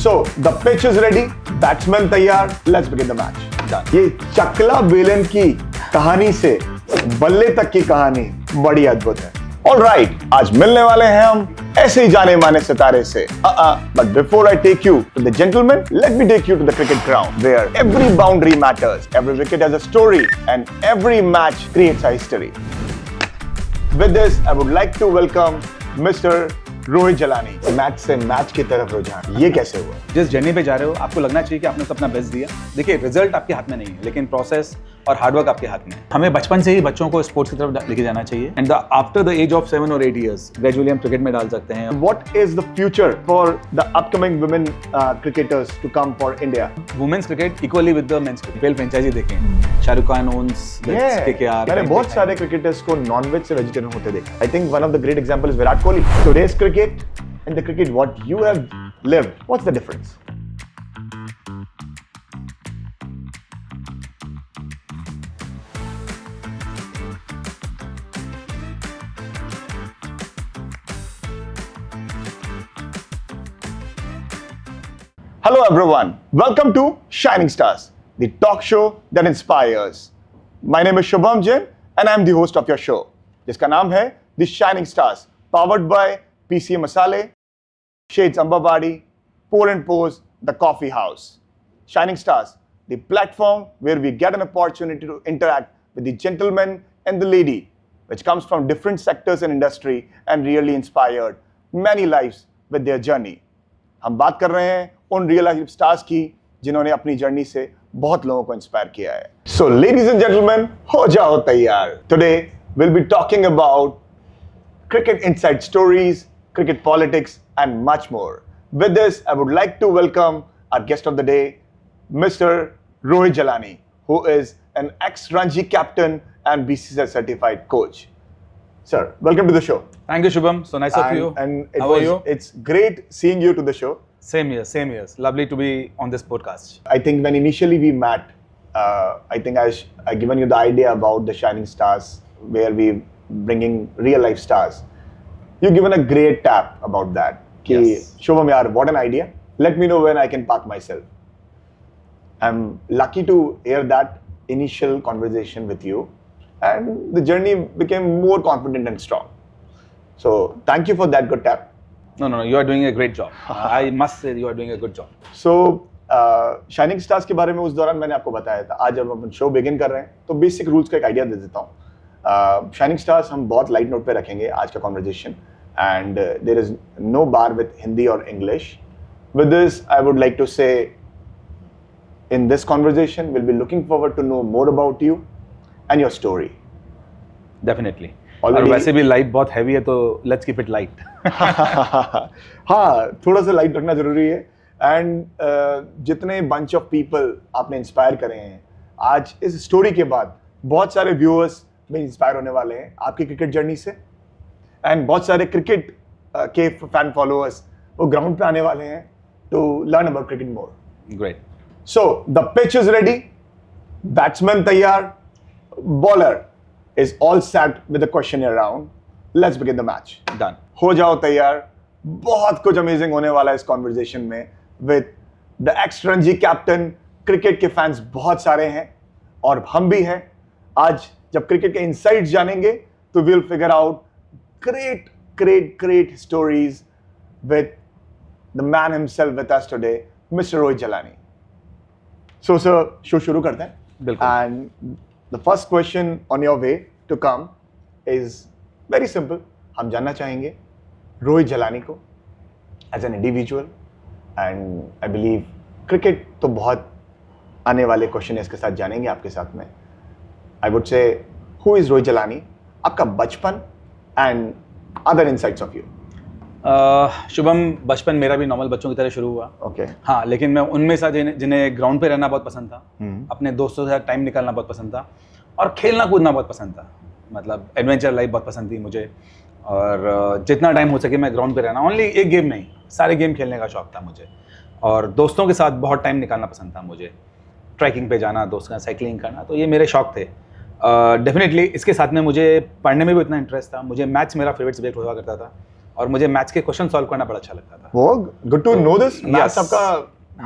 So the pitch is ready, batsman तैयार, let's begin the match. Done. ये चकला बेलन की कहानी से बल्ले तक की कहानी बड़ी अद्भुत है. All right, आज मिलने वाले हैं हम ऐसे ही जाने माने सितारे से. But before I take you to the gentleman, let me take you to the cricket ground where every boundary matters, every wicket has a story, and every match creates a history. With this, I would like to welcome Mr. Rohit Jalani. Match से match की तरफ रुझान, ये कैसे हुआ? जिस journey पे जा रहे हो आपको लगना चाहिए कि आपने तो अपना बेस्ट दिया. देखिए रिजल्ट आपके हाथ में नहीं है लेकिन प्रोसेस और हार्डवर्क आपके हाथ में है. हमें बचपन से ही बच्चों को स्पोर्ट्स की तरफ लेके जाना चाहिए and after the age of 7 or 8 years gradually हम क्रिकेट में डाल सकते हैं. What is the future for the upcoming women cricketers to come for India? Women's cricket equally with the men's cricket. Franchise देखें, शाहरुख खान ओन्स केकेआर. मैंने बहुत सारे cricketers को नॉन-वेज से वेजिटेरियन होते देखा. I think one of the great example is Virat Kohli. Today's cricket and the cricket what you have lived, what's the difference? Hello everyone, welcome to Shining Stars, the talk show that inspires. My name is Shubham Jain and I am the host of your show, जिसका नाम है The Shining Stars, powered by PCA Masale, Shades Ambabadi, Pour and Pose, The Coffee House. Shining Stars, the platform where we get an opportunity to interact with the gentleman and the lady, which comes from different sectors and industry and really inspired many lives with their journey. हम बात कर रहे हैं उन real life stars की जिन्होंने अपनी journey से बहुत लोगों को इंस्पायर किया है. सो लेडीज एंड जेंटलमैन, हो जाओ तैयार. Today will be talking about cricket inside stories, cricket politics, and much more. With this, I would like to welcome our guest of the day, Mr. Rohit Jalani, who is an ex-Ranji captain and BCCI certified coach. Sir, welcome to the show. Thank you Shubham, so nice of you. And How are you? It's great seeing you to the show. Same here. Lovely to be on this podcast. I think when initially we met, I think I given you the idea about the Shining Stars, where we bringing real life stars. You've given a great tap about that. Yes. Shubham yaar, what an idea. Let me know when I can park myself. I'm lucky to hear that initial conversation with you, and the journey became more confident and strong. So thank you for that good tap. No, you are doing a great job. I must say you are doing a good job. So shining stars के बारे में उस दौरान मैंने आपको बताया था. आज जब हम शो बिगिन कर रहे हैं तो बेसिक रूल्स का एक आइडिया दे देता हूँ. शाइनिंग स्टार्स हम बहुत लाइट नोट पे रखेंगे आज का conversation, and there is no bar with Hindi और English. With this I would like to say in this conversation will be looking forward to know more about you and your story. Definitely. और वैसे भी light बहुत heavy है तो let's keep it light. हाँ, थोड़ा सा लाइट रखना जरूरी है. एंड जितने बंच ऑफ पीपल आपने इंस्पायर करे हैं आज इस स्टोरी के बाद, बहुत सारे व्यूअर्स में इंस्पायर होने वाले हैं आपकी क्रिकेट जर्नी से, एंड बहुत सारे क्रिकेट के फैन फॉलोअर्स वो ग्राउंड पे आने वाले हैं to learn about cricket more. Great. So the pitch is ready, batsman तैयार, bowler is all set with the questionnaire round. Let's begin the match. Done. हो जाओ तैयार. बहुत कुछ अमेजिंग होने वाला है इस कॉन्वर्जेशन में with the ex-Ranji captain. Cricket के फैंस बहुत सारे हैं और हम भी हैं. आज जब क्रिकेट के इनसाइट्स जानेंगे तो we'll figure out great stories with the man himself with us today, Mr. Rohit Jalani. So sir, show शुरू करते हैं. बिल्कुल. And the first question on your way to come is very simple. हम जानना चाहेंगे रोहित जलानी को as an individual, and I believe cricket तो बहुत आने वाले क्वेश्चन इसके साथ जानेंगे आपके साथ में. I would say who is Rohit जलानी, आपका बचपन and other insights of you. Shubham, बचपन मेरा भी नॉर्मल बच्चों की तरह शुरू हुआ. Okay. हाँ, लेकिन मैं उनमें से जिन्हें ग्राउंड पे रहना बहुत पसंद था, अपने दोस्तों के साथ टाइम निकालना बहुत पसंद था और खेलना कूदना बहुत पसंद था. मतलब एडवेंचर लाइफ बहुत पसंद थी मुझे, और जितना टाइम हो सके मैं ग्राउंड पे रहना. ओनली एक गेम नहीं, सारे गेम खेलने का शौक था मुझे, और दोस्तों के साथ बहुत टाइम निकालना पसंद था मुझे. ट्रैकिंग पे जाना, दोस्तों के साथ साइकिलिंग करना, तो ये मेरे शौक थे. डेफिनेटली इसके साथ में मुझे पढ़ने में भी इतना इंटरेस्ट था. मुझे मैथ्स मेरा फेवरेट सब्जेक्ट हुआ करता था और मुझे मैथ्स के क्वेश्चन सॉल्व करना बड़ा अच्छा लगता था। वो good to know this, maths Yes. आपका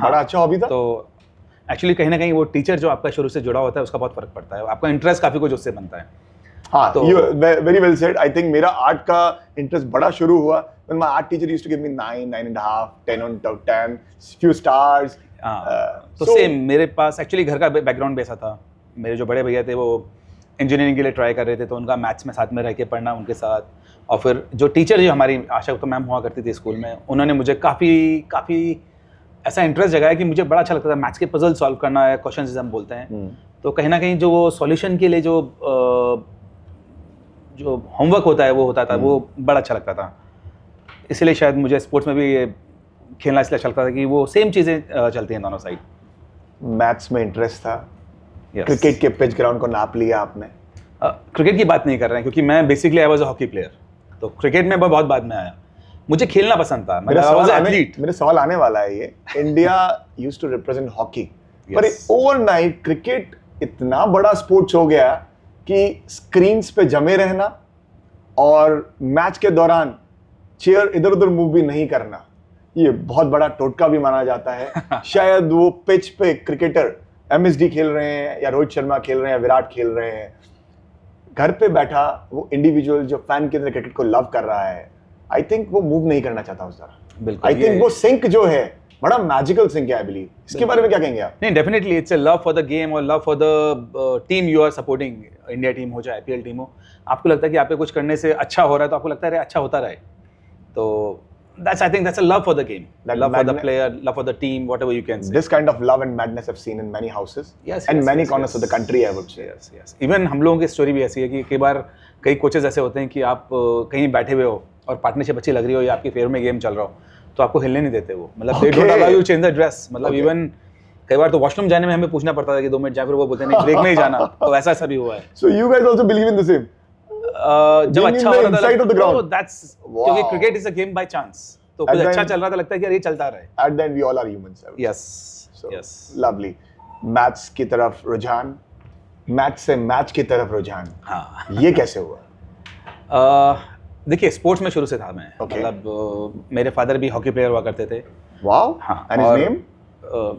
बड़ा अच्छा हॉबी था। तो एक्चुअली कहीं ना कहीं वो टीचर जो आपका शुरू से जुड़ा होता है उसका बहुत फर्क पड़ता है, आपका इंटरेस्ट काफी कुछ उससे बनता है। हाँ, तो- you very well said. I think मेरा आर्ट का इंटरेस्ट बड़ा शुरू हुआ when my art teacher used to give me 9, 9.5, 10 on 10, few stars. तो so- सेम मेरे पास एक्चुअली घर का बैकग्राउंड भी ऐसा था। मेरे जो बड़े भैया थे वो इंजीनियरिंग के लिए ट्राई कर रहे थे, तो उनका मैथ्स में साथ में रह के पढ़ना उनके साथ, और फिर जो टीचर जो हमारी आशा तो मैम हुआ करती थी स्कूल में, उन्होंने मुझे काफ़ी ऐसा इंटरेस्ट जगाया कि मुझे बड़ा अच्छा लगता था मैथ्स के पजल सॉल्व करना या क्वेश्चन जिसे हम बोलते हैं। तो कहीं ना कहीं जो वो सॉल्यूशन के लिए जो होमवर्क होता है वो होता था, वो बड़ा अच्छा लगता था। इसलिए शायद मुझे स्पोर्ट्स में भी ये खेलना इसलिए अच्छा लगता था कि वो सेम चीज़ें चलती हैं दोनों साइड। मैथ्स में इंटरेस्ट था, Yes. क्रिकेट के पिच ग्राउंड को नाप लिया आपने। क्रिकेट की बात नहीं कर रहे हैं क्योंकि मैं basically I was a hockey player, तो क्रिकेट में बहुत बाद में आया। मुझे खेलना पसंद था, मेरा आई वाज सवाल एथलीट। मेरे सवाल आने वाला है ये। India used to represent hockey, पर Yes. ओवरनाइट क्रिकेट इतना बड़ा स्पोर्ट्स हो गया कि स्क्रीन्स पे जमे रहना और मैच के दौरान चेयर इधर उधर मूव भी नहीं करना, ये बहुत बड़ा टोटका भी माना जाता है। शायद वो पिच पे क्रिकेटर एमएसडी खेल रहे हैं या रोहित शर्मा खेल रहे हैं या विराट खेल रहे हैं, घर पे बैठा वो इंडिविजुअल जो फैन की तरह क्रिकेट को लव कर रहा है, आई थिंक वो मूव नहीं करना चाहता उस तरह। बिल्कुल, आई थिंक वो सिंक जो है बड़ा मैजिकल सिंक है, आई बिलीव। इसके बारे में क्या कहेंगे आप? नहीं, definitely it's a love for the game और love for the team you are supporting. India team हो चाहे आईपीएल टीम हो, आपको लगता है कि आपके कुछ करने से अच्छा हो रहा है तो आपको लगता है अरे अच्छा होता रहे। तो I think that's a love for the game, That love for the magnet- player, love for the team, whatever you can से। This kind of love and madness I've seen in many houses Yes, and yes, many yes, corners yes. of the country, I would say. Yes yes, even हम लोगों की story भी ऐसी है कि कई बार कई कोचेस ऐसे होते हैं कि आप कहीं बैठे हुए हो और पार्टनरशिप अच्छी लग रही हो या आपके फेवर में गेम चल रहा हो तो आपको हिलने नहीं देते वो, मतलब they don't Okay. Allow you change the dress. मतलब Okay. इवन कई बार तो वॉशरूम जाने में हमें पूछना पड़ता था कि 2 मिनट जाए, फिर वो बोलते नहीं ब्रेक में ही जाना। तो ऐसा ऐसा भी हुआ है। So you guys also believe in the same? जब Being in अच्छा the हो रहा था inside of the ground. That's Wow. क्योंकि cricket is a game by chance, तो कुछ And अच्छा then- चल रहा था, लगता है कि यार ये चलता रहे। At the end, we all are humans. I would say. Yes So, yes. lovely. Maths की तरफ रुझान, मैच से मैच की तरफ रुझान, हाँ, ये कैसे हुआ? देखिए स्पोर्ट्स में शुरू से था मैं। Okay. मतलब मेरे फादर भी हॉकी प्लेयर हुआ करते थे। Wow. हाँ, And his और name?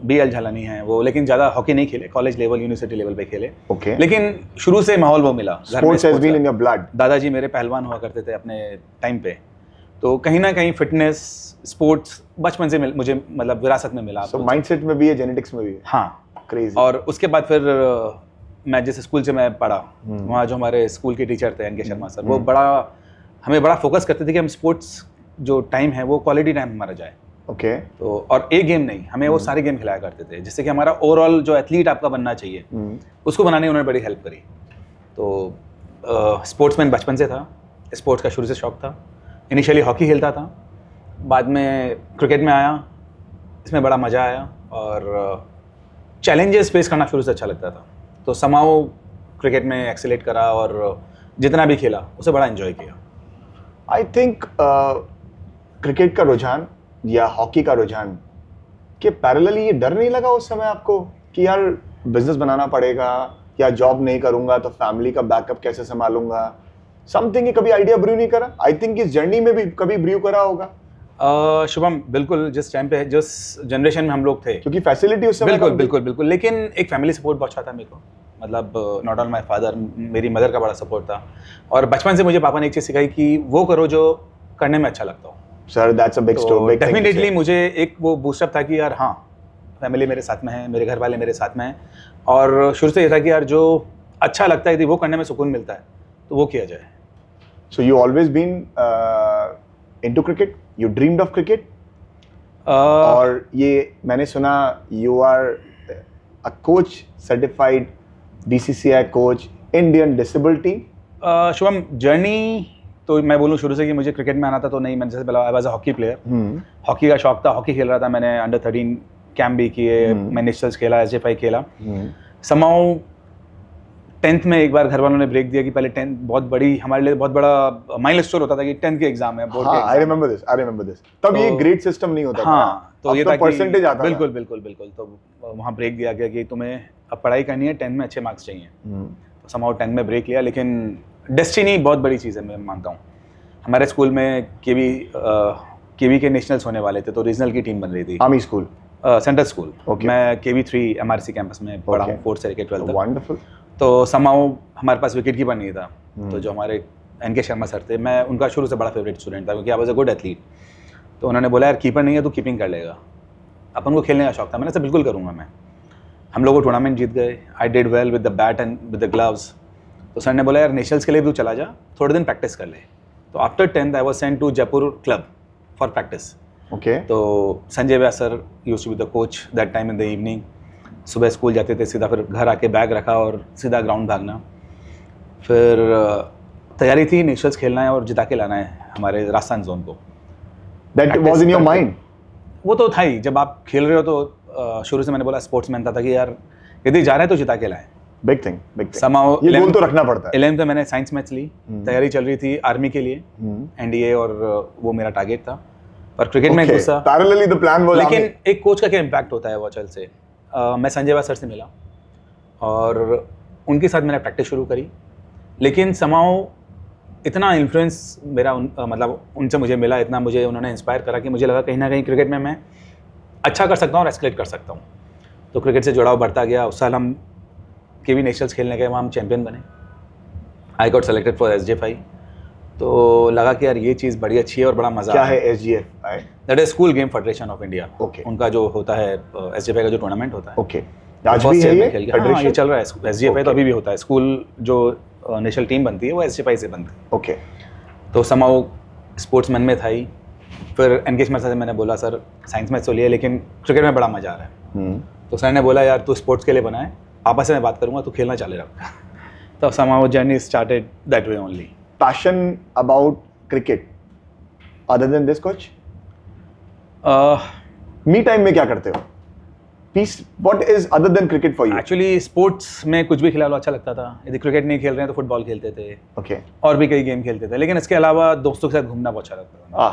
BL झालानी है वो, लेकिन ज़्यादा हॉकी नहीं खेले, कॉलेज लेवल यूनिवर्सिटी लेवल पे खेले। Okay. लेकिन शुरू से माहौल वो मिला घर में Sports has sports been का। in your blood. दादाजी मेरे पहलवान हुआ करते थे अपने टाइम पे, तो कहीं ना कहीं फिटनेस स्पोर्ट्स बचपन से मुझे मतलब विरासत में मिला। So mindset में भी है, genetics में भी है. हाँ, Crazy. और उसके बाद फिर मैं जिस स्कूल से मैं पढ़ा, वहाँ जो हमारे स्कूल के टीचर थे एन के शर्मा सर, वो हमें बड़ा फोकस करते थे कि हम स्पोर्ट्स जो टाइम है वो क्वालिटी टाइम हमारा जाए। Okay. तो और एक गेम नहीं, हमें वो सारे गेम खिलाया करते थे, जिससे कि हमारा ओवरऑल जो एथलीट आपका बनना चाहिए उसको बनाने में उन्होंने बड़ी हेल्प करी। तो स्पोर्ट्समैन बचपन से था, स्पोर्ट्स का शुरू से शौक था। इनिशियली हॉकी खेलता था, बाद में क्रिकेट में आया, इसमें बड़ा मज़ा आया और चैलेंजेस फेस करना शुरू से अच्छा लगता था। तो समाओ क्रिकेट में एक्सेलेट करा और जितना भी खेला उसे बड़ा एंजॉय किया। I think क्रिकेट का रुझान या हॉकी का रुझान के पैरेलली ये डर नहीं लगा उस समय आपको कि यार बिजनेस बनाना पड़ेगा या जॉब नहीं करूंगा तो फैमिली का बैकअप कैसे संभालूंगा? समथिंग, ये कभी आइडिया ब्रू नहीं करा? आई थिंक इस जर्नी में भी कभी ब्रू करा होगा। शुभम, बिल्कुल जिस टाइम पे जिस जनरेशन में हम लोग थे, क्योंकि फैसिलिटी उस समय बिल्कुल कम थी। बिल्कुल बिल्कुल, लेकिन एक फैमिली सपोर्ट बहुत अच्छा था मेरे को। मतलब नॉट ऑन माय फादर, मेरी मदर का बड़ा सपोर्ट था। और बचपन से मुझे पापा ने एक चीज़ सिखाई कि वो करो जो करने में अच्छा लगता हो। सर दैट्स अ बिग तो स्टोरी। डेफिनेटली मुझे एक वो बूस्टअप था कि यार हाँ, फैमिली मेरे साथ में है, मेरे घर वाले मेरे साथ में हैं, और शुरू से ये था कि यार जो अच्छा लगता है यदि वो करने में सुकून मिलता है तो वो किया जाए। So you always been into cricket? You dreamed of cricket? और ये मैंने सुना you are a coach, certified BCCI coach, Indian disable team. Shubham, journey तो मैं बोलूँ शुरू से कि मुझे क्रिकेट में आना था तो नहीं, मैंने जैसे बोला I was a hockey player. Hockey का शौक था, हॉकी खेल रहा था, मैंने अंडर 13 कैंप भी किए, मैं नेशनल्स खेला, एसएफआई खेला। समाउ 10th में एक बार घर वालों ने ब्रेक दिया कि पहले 10th बहुत बड़ी हमारे लिए बहुत बड़ा माइलस्टोन होता था कि 10th के एग्जाम है, बोर्ड के हाँ, आई एग्जाम। Remember this. तब ये तो- ग्रेड सिस्टम नहीं होता था। हाँ, तो अब ये तो था कि परसेंटेज आता था। बिल्कुल बिल्कुल बिल्कुल। तो वहाँ ब्रेक दिया गया कि तुम्हें अब पढ़ाई करनी है, 10th में अच्छे मार्क्स चाहिए। तो समाउ 10th में ब्रेक लिया, लेकिन डेस्टिनी बहुत बड़ी चीज़ है मैं मानता हूँ। हमारे स्कूल में केवी के नेशनल्स होने वाले थे, तो रीजनल की टीम बन रही थी। Army school? Central school. Okay. मैं KV3 MRC कैंपस में पढ़ा हूँ, 4th से लेकर 12th तक। वंडरफुल। तो समाओ हमारे पास विकेट कीपर नहीं था, तो जो हमारे NK शर्मा सर थे, मैं उनका शुरू से बड़ा फेवरेट स्टूडेंट था क्योंकि I was a good athlete. तो उन्होंने बोला यार कीपर नहीं है तो कीपिंग कर लेगा। अपन को खेलने का शौक था, मैंने कहा बिल्कुल करूँगा मैं। हम लोग टूर्नामेंट जीत गए, I did well with the bat and with the gloves. तो सर ने बोला यार नेशनल्स के लिए भी तू चला जा, थोड़े दिन प्रैक्टिस कर ले। तो after 10th I was sent to Jaipur club for practice. Okay. तो Sanjay Vyas sir used to be the coach that time in the evening. सुबह स्कूल जाते थे, सीधा फिर घर आके बैग रखा और सीधा ग्राउंड भागना। फिर तैयारी थी, नेशनल्स खेलना है और जिता के लाना है हमारे राजस्थान जोन को। That was in your mind? वो तो था ही, जब आप खेल रहे हो तो शुरू से मैंने बोला स्पोर्ट्समैन था कि यार यदि जा रहे हैं तो जिता के लाएं। Big thing, big thing. So my ये गोल तो रखना पड़ता है। 11th में मैंने साइंस मैथ्स ली, तैयारी चल रही थी आर्मी के लिए, NDA, और वो मेरा टारगेट था। और क्रिकेट में घुसा। Parallelly the plan was. लेकिन एक कोच का क्या इम्पैक्ट होता है वॉचल से। मैं संजय व्यास सर से मिला और उनके साथ मैंने प्रैक्टिस शुरू करी। लेकिन समाओ इतना इन्फ्लुएंस मेरा मतलब उनसे मुझे मिला, इतना मुझे उन्होंने इंस्पायर करा कि मुझे लगा कहीं ना कहीं क्रिकेट में मैं अच्छा कर सकता हूँ और एस्केलेट कर सकता हूँ। तो क्रिकेट से जुड़ाव बढ़ता गया। उस साल हम KV नेशनल्स खेलने गए, वहाँ हम चैंपियन बने। I got selected for SGFI। तो लगा कि यार ये चीज़ बड़ी अच्छी है और बड़ा मजा। क्या है SGFI? That is school game federation of India. Okay. उनका जो होता है SGFI का जो टूर्नामेंट होता है। ओके। आज भी है ये हाँ, ये चल रहा है। SGFI तो अभी भी होता है। स्कूल जो नेशनल टीम बनती है वो SGFI से बनती है। ओके। तो समाओ स्पोर्ट्समैन में था ही। फिर NK शर्मा से मैंने बोला सर साइंस मैथ्स तो लिया लेकिन क्रिकेट में बड़ा मजा आ रहा है। तो सर ने बोला यार तू स्पोर्ट्स के लिए बना है, पापा से मैं बात करूंगा, तू खेलना चालू रख। तो so my journey started that way only. Passion about cricket other than this coach? Me time में क्या करते हो? Peace what is other than cricket for you? Actually sports में कुछ भी खिला लो अच्छा लगता था। यदि क्रिकेट नहीं खेल रहे हैं तो फुटबॉल खेलते थे। ओके। और भी कई गेम खेलते थे, लेकिन इसके अलावा दोस्तों के साथ घूमना बहुत अच्छा लगता था।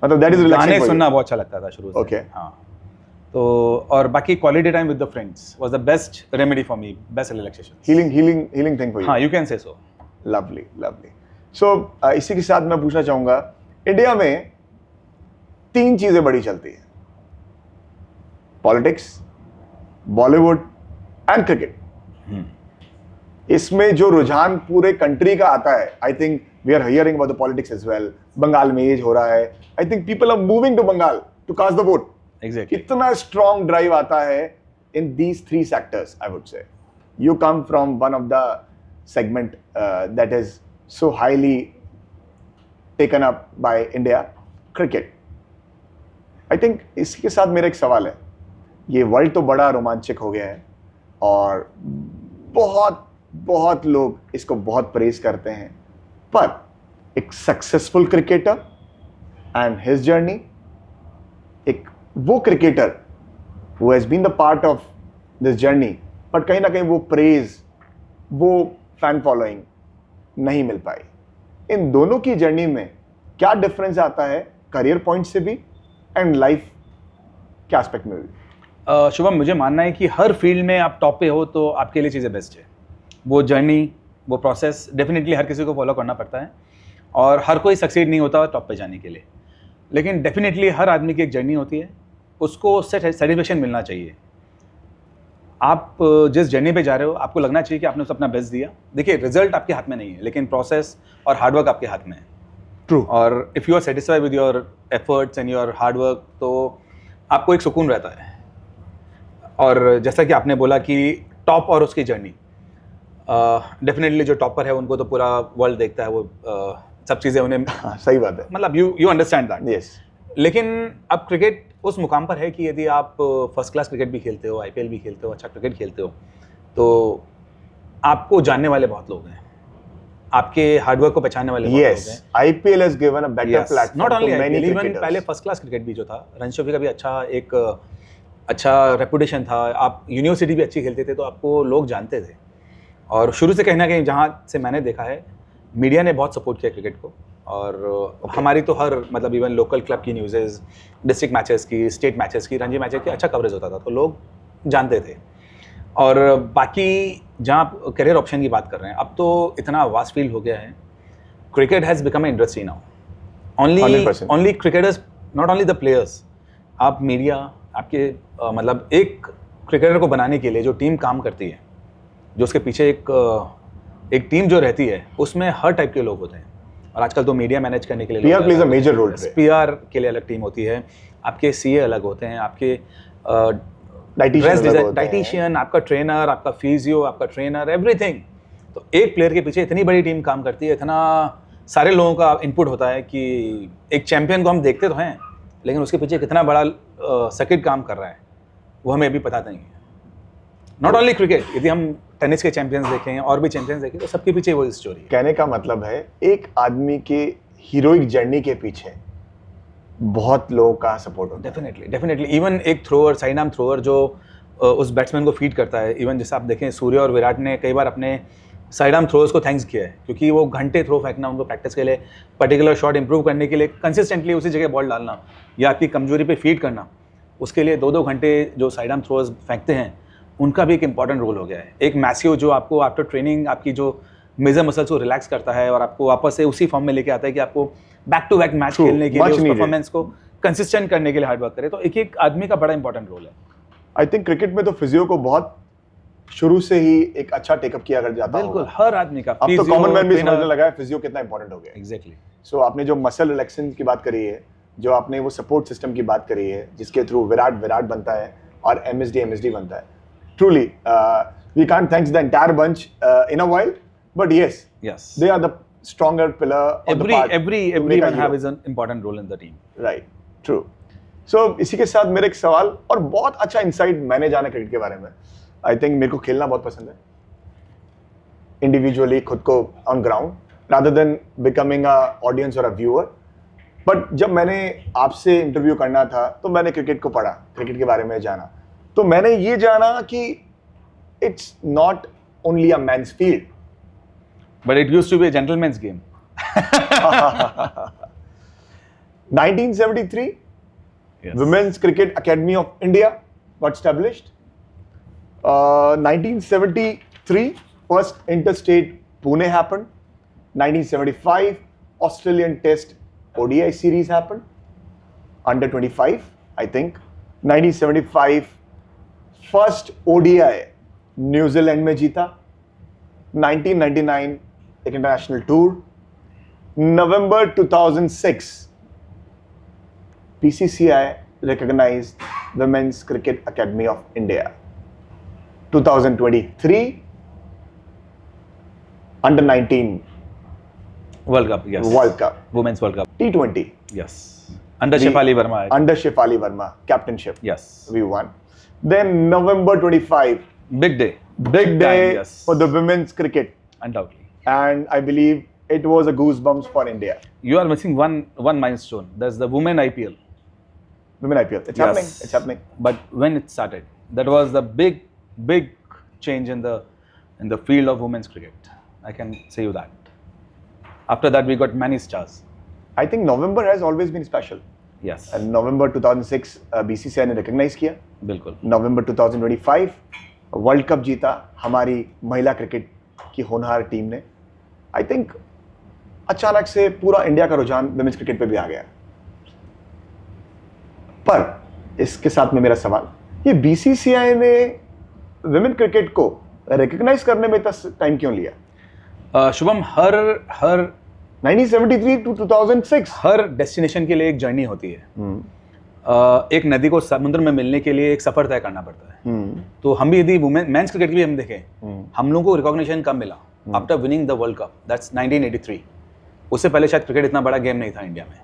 मतलब दैट इज रिलैक्सिंग। गाने सुनना बहुत अच्छा लगता था शुरू से। Okay. हाँ। तो और बाकी quality time with the friends was the best remedy for me, best relaxation. Healing thing for you. हाँ, you can say so. Lovely lovely. सो इसी के साथ मैं पूछना चाहूंगा, इंडिया में 3 चीजें बड़ी चलती है: पॉलिटिक्स, बॉलीवुड एंड क्रिकेट। इसमें जो रुझान पूरे कंट्री का आता है, I think we are hearing about the politics as well. Bengal में ये हो रहा है, I think people are moving to Bengal to cast the vote. Exactly. इतना स्ट्रॉन्ग ड्राइव आता है in these 3 sectors. I would say you come from one of the segment that is so highly taken up by India, cricket. I think इसके साथ मेरा एक सवाल है, ये वर्ल्ड तो बड़ा रोमांचक हो गया है और बहुत बहुत लोग इसको बहुत प्रेज करते हैं, पर एक successful cricketer and his journey, एक वो cricketer who has been the part of this journey, but कहीं ना कहीं वो प्रेज, वो फैन फॉलोइंग नहीं मिल पाई। इन दोनों की जर्नी में क्या डिफरेंस आता है, करियर पॉइंट से भी एंड लाइफ के एस्पेक्ट में भी? शुभम, मुझे मानना है कि हर फील्ड में आप टॉप पे हो तो आपके लिए चीज़ें बेस्ट है। वो जर्नी, वो प्रोसेस डेफिनेटली हर किसी को फॉलो करना पड़ता है और हर कोई सक्सीड नहीं होता टॉप पे जाने के लिए। लेकिन डेफिनेटली हर आदमी की एक जर्नी होती है, उसको उससे सेटिस्फेक्शन मिलना चाहिए। आप जिस जर्नी पे जा रहे हो आपको लगना चाहिए कि आपने उस अपना बेस्ट दिया। देखिए, रिजल्ट आपके हाथ में नहीं है, लेकिन प्रोसेस और हार्डवर्क आपके हाथ में है। ट्रू। और if you are satisfied with your efforts and your hard work, तो आपको एक सुकून रहता है। और जैसा कि आपने बोला कि टॉप और उसकी जर्नी, डेफिनेटली जो टॉपर है उनको तो पूरा वर्ल्ड देखता है, वो सब चीज़ें उन्हें, सही बात है, मतलब यू अंडरस्टैंड दैट। यस। लेकिन अब क्रिकेट उस मुकाम पर है कि यदि आप फर्स्ट क्लास क्रिकेट भी खेलते हो, IPL भी खेलते हो, अच्छा क्रिकेट खेलते हो, तो आपको जानने वाले बहुत लोग हैं, आपके हार्डवर्क को पहचानने वाले बहुत लोग हैं। Yes, IPL has given a better platform not to only many IPL, even cricketers. पहले फर्स्ट क्लास क्रिकेट भी जो था, रन शॉफी का भी अच्छा रेपुटेशन था। आप यूनिवर्सिटी भी अच्छी खेलते थे तो आपको लोग जानते थे। और शुरू से कहीं ना कहीं जहाँ से मैंने देखा है, मीडिया ने बहुत सपोर्ट किया क्रिकेट को। और हमारी तो हर मतलब इवन लोकल क्लब की न्यूज़ेज़, डिस्ट्रिक्ट मैचेस की, स्टेट मैचेस की, रणजी मैचेस की अच्छा कवरेज होता था, तो लोग जानते थे। और बाकी जहाँ आप करियर ऑप्शन की बात कर रहे हैं, अब तो इतना वास्ट फील्ड हो गया है। Cricket has become A industry now. Only 100%. Only cricketers, not only the players, आप मीडिया, आपके मतलब एक क्रिकेटर को बनाने के लिए जो टीम काम करती है, जो उसके पीछे एक टीम जो रहती है, उसमें हर टाइप के लोग होते हैं। और आजकल तो मीडिया मैनेज करने के लिए PR plays a major role. PR के लिए अलग टीम होती है, आपके CA अलग होते हैं, आपके डाइटिशियन, आपका ट्रेनर, आपका फिजियो, आपका ट्रेनर, एवरीथिंग। तो एक प्लेयर के पीछे इतनी बड़ी टीम काम करती है, इतना सारे लोगों का इनपुट होता है कि एक चैंपियन को हम देखते तो हैं, लेकिन उसके पीछे कितना बड़ा सर्किट काम कर रहा है वो हमें अभी पता नहीं है। नॉट ओनली क्रिकेट, यदि हम टेनिस के चैंपियंस देखें और भी चैंपियंस देखें तो सबके पीछे वही स्टोरी है। कहने का मतलब है एक आदमी के हीरोइक जर्नी के पीछे बहुत लोगों का सपोर्ट होता है। डेफिनेटली इवन एक थ्रोअर, साइड आर्म थ्रोअर जो उस बैट्समैन को फीड करता है, इवन जैसे आप देखें सूर्य और विराट ने कई बार अपने साइड आर्म थ्रोअर्स को थैंक्स किया है, क्योंकि वो घंटे थ्रो फेंकना उनको प्रैक्टिस के लिए, पर्टिकुलर शॉट इंप्रूव करने के लिए कंसिस्टेंटली उसी जगह बॉल डालना या आपकी कमजोरी पे फीड करना, उसके लिए 2-2 घंटे जो साइड आर्म थ्रोअर्स फेंकते हैं उनका भी एक इंपॉर्टेंट रोल हो गया है। एक मैसियो जो आपको आफ्टर ट्रेनिंग आपकी जो मेजर मसल्स को रिलैक्स करता है और आपको वापस से उसी फॉर्म में लेके आता है कि आपको बैक टू बैक मैच खेलने के लिए, उस परफॉर्मेंस को कंसिस्टेंट करने के लिए हार्ड वर्क करे। तो एक एक आदमी का बड़ा इंपॉर्टेंट रोल है। आई थिंक क्रिकेट में तो फिजियो को बहुत शुरू से ही एक अच्छा टेकअप किया कर जाता है। बिल्कुल, हर आदमी का अब तो कॉमन मैन भी समझने लगा है फिजियो कितना इंपॉर्टेंट हो गया। एग्जैक्टली। सो आपने जो मसल रिलैक्सेशन की बात करी है, जो आपने वो सपोर्ट सिस्टम की बात करी है, जिसके थ्रू विराट बनता है और MSD बनता है, truly we can't thank the entire bunch in a while, but yes, they are the stronger pillar of the part. Everyone have an important role in the team. Right, true. So इसी के साथ मेरे एक सवाल और बहुत अच्छा insight मैंने जाना क्रिकेट के बारे में। आई थिंक मेरे को खेलना बहुत पसंद है, इंडिविजुअली खुद को on ground, rather than becoming a audience or a viewer. But जब मैंने आपसे इंटरव्यू करना था तो मैंने क्रिकेट को पढ़ा, क्रिकेट के बारे में जाना, तो मैंने ये जाना कि it's not only a man's field, but it used to be a gentleman's game. 1973 Women's Cricket Academy of India got established. 1973 first interstate Pune happened. 1975 Australian Test ODI series happened. Under 25, I think. 1975 first ODI New Zealand में जीता। 1999 एक international tour. November 2006 BCCI recognized Women's Cricket Academy of India. 2023 Under 19 World Cup, yes. World Cup, Women's World Cup, T20, yes. Under Shefali Verma. Under Shefali Verma captainship, yes. We won. Then November 25, big day, big day yes. for the women's cricket, undoubtedly. And I believe it was a goosebumps for India. You are missing one milestone. That's the Women IPL. Women IPL. It's Yes. happening. It's happening. But when it started, that was the big change in the field of women's cricket. I can say you that. After that, we got many stars. I think November has always been special. Yes. And November 2006 BCCI ने recognize किया. बिल्कुल. November 2025 world cup जीता हमारी महिला cricket की होनहार team ने. I think अचानक से पूरा इंडिया का रुझान विमेंस क्रिकेट पे भी आ गया. पर इसके साथ में मेरा सवाल, ये बीसीसीआई ने विमेन क्रिकेट को रिकॉग्नाइज करने में इतना टाइम क्यों लिया? शुभम, हर 1973 to 2006 हर डेस्टिनेशन के लिए एक जर्नी होती है. एक नदी को समुद्र में मिलने के लिए एक सफर तय करना पड़ता है. तो हम भी यदि मेंस क्रिकेट की भी हम देखें, हम लोगों को रिकॉग्निशन कब मिला? After winning the world cup, that's 1983. उससे पहले शायद क्रिकेट इतना बड़ा गेम नहीं था इंडिया में.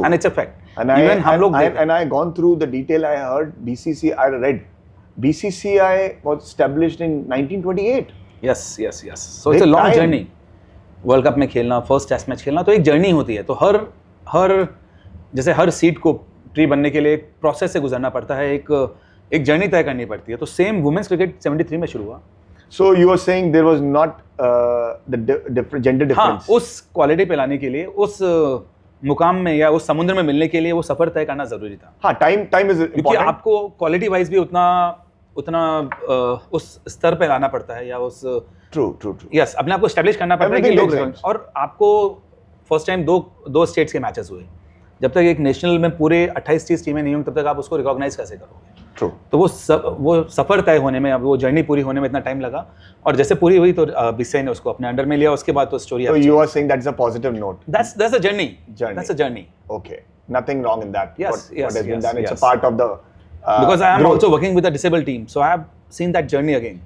And it's a fact. Even हम लोग and I gone through the detail. I heard BCCI, I read BCCI was established in 1928. Yes. So it's a long journey. World cup में खेलना, first test match खेलना, तो एक journey होती है. तो हर जैसे हर सीट को ट्री बनने के लिए एक प्रोसेस से गुजरना पड़ता है, एक जर्नी तय करनी पड़ती है. तो सेम वुमेन्स क्रिकेट 73 में शुरू हुआ. So you are saying there was not the different gender difference? हाँ, उस क्वालिटी पे लाने के लिए, उस मुकाम में या उस समुद्र में मिलने के लिए वो सफर तय करना जरूरी था. हाँ, टाइम इज क्योंकि इम्पोर्टेंट. आपको क्वालिटी वाइज भी उतना उस स्तर पे लाना पड़ता है, या उस ट्रू अपने आप को एस्टेब्लिश करना पड़ता है कि लोग. और आपको फर्स्ट टाइम दो स्टेट्स के मैचेस हुए. जब तक एक नेशनल में पूरे 28 टीमें नहीं होंगी तब तक आप उसको रिकॉग्नाइज कैसे करोगे? ट्रू। तो वो सफ़र तय होने में, अब वो जर्नी पूरी होने में इतना टाइम लगा, और जैसे पूरी हुई तो बीसीसीआई ने उसको अपने अंडर में लिया, उसके बाद तो story. So you are saying that's a positive note. That's a journey. Journey. That's a journey. Okay, nothing wrong in that. Yes, what yes, has been yes, done. It's yes. a part of the. Because I am growth. also working with a disabled team, so I have seen that journey again.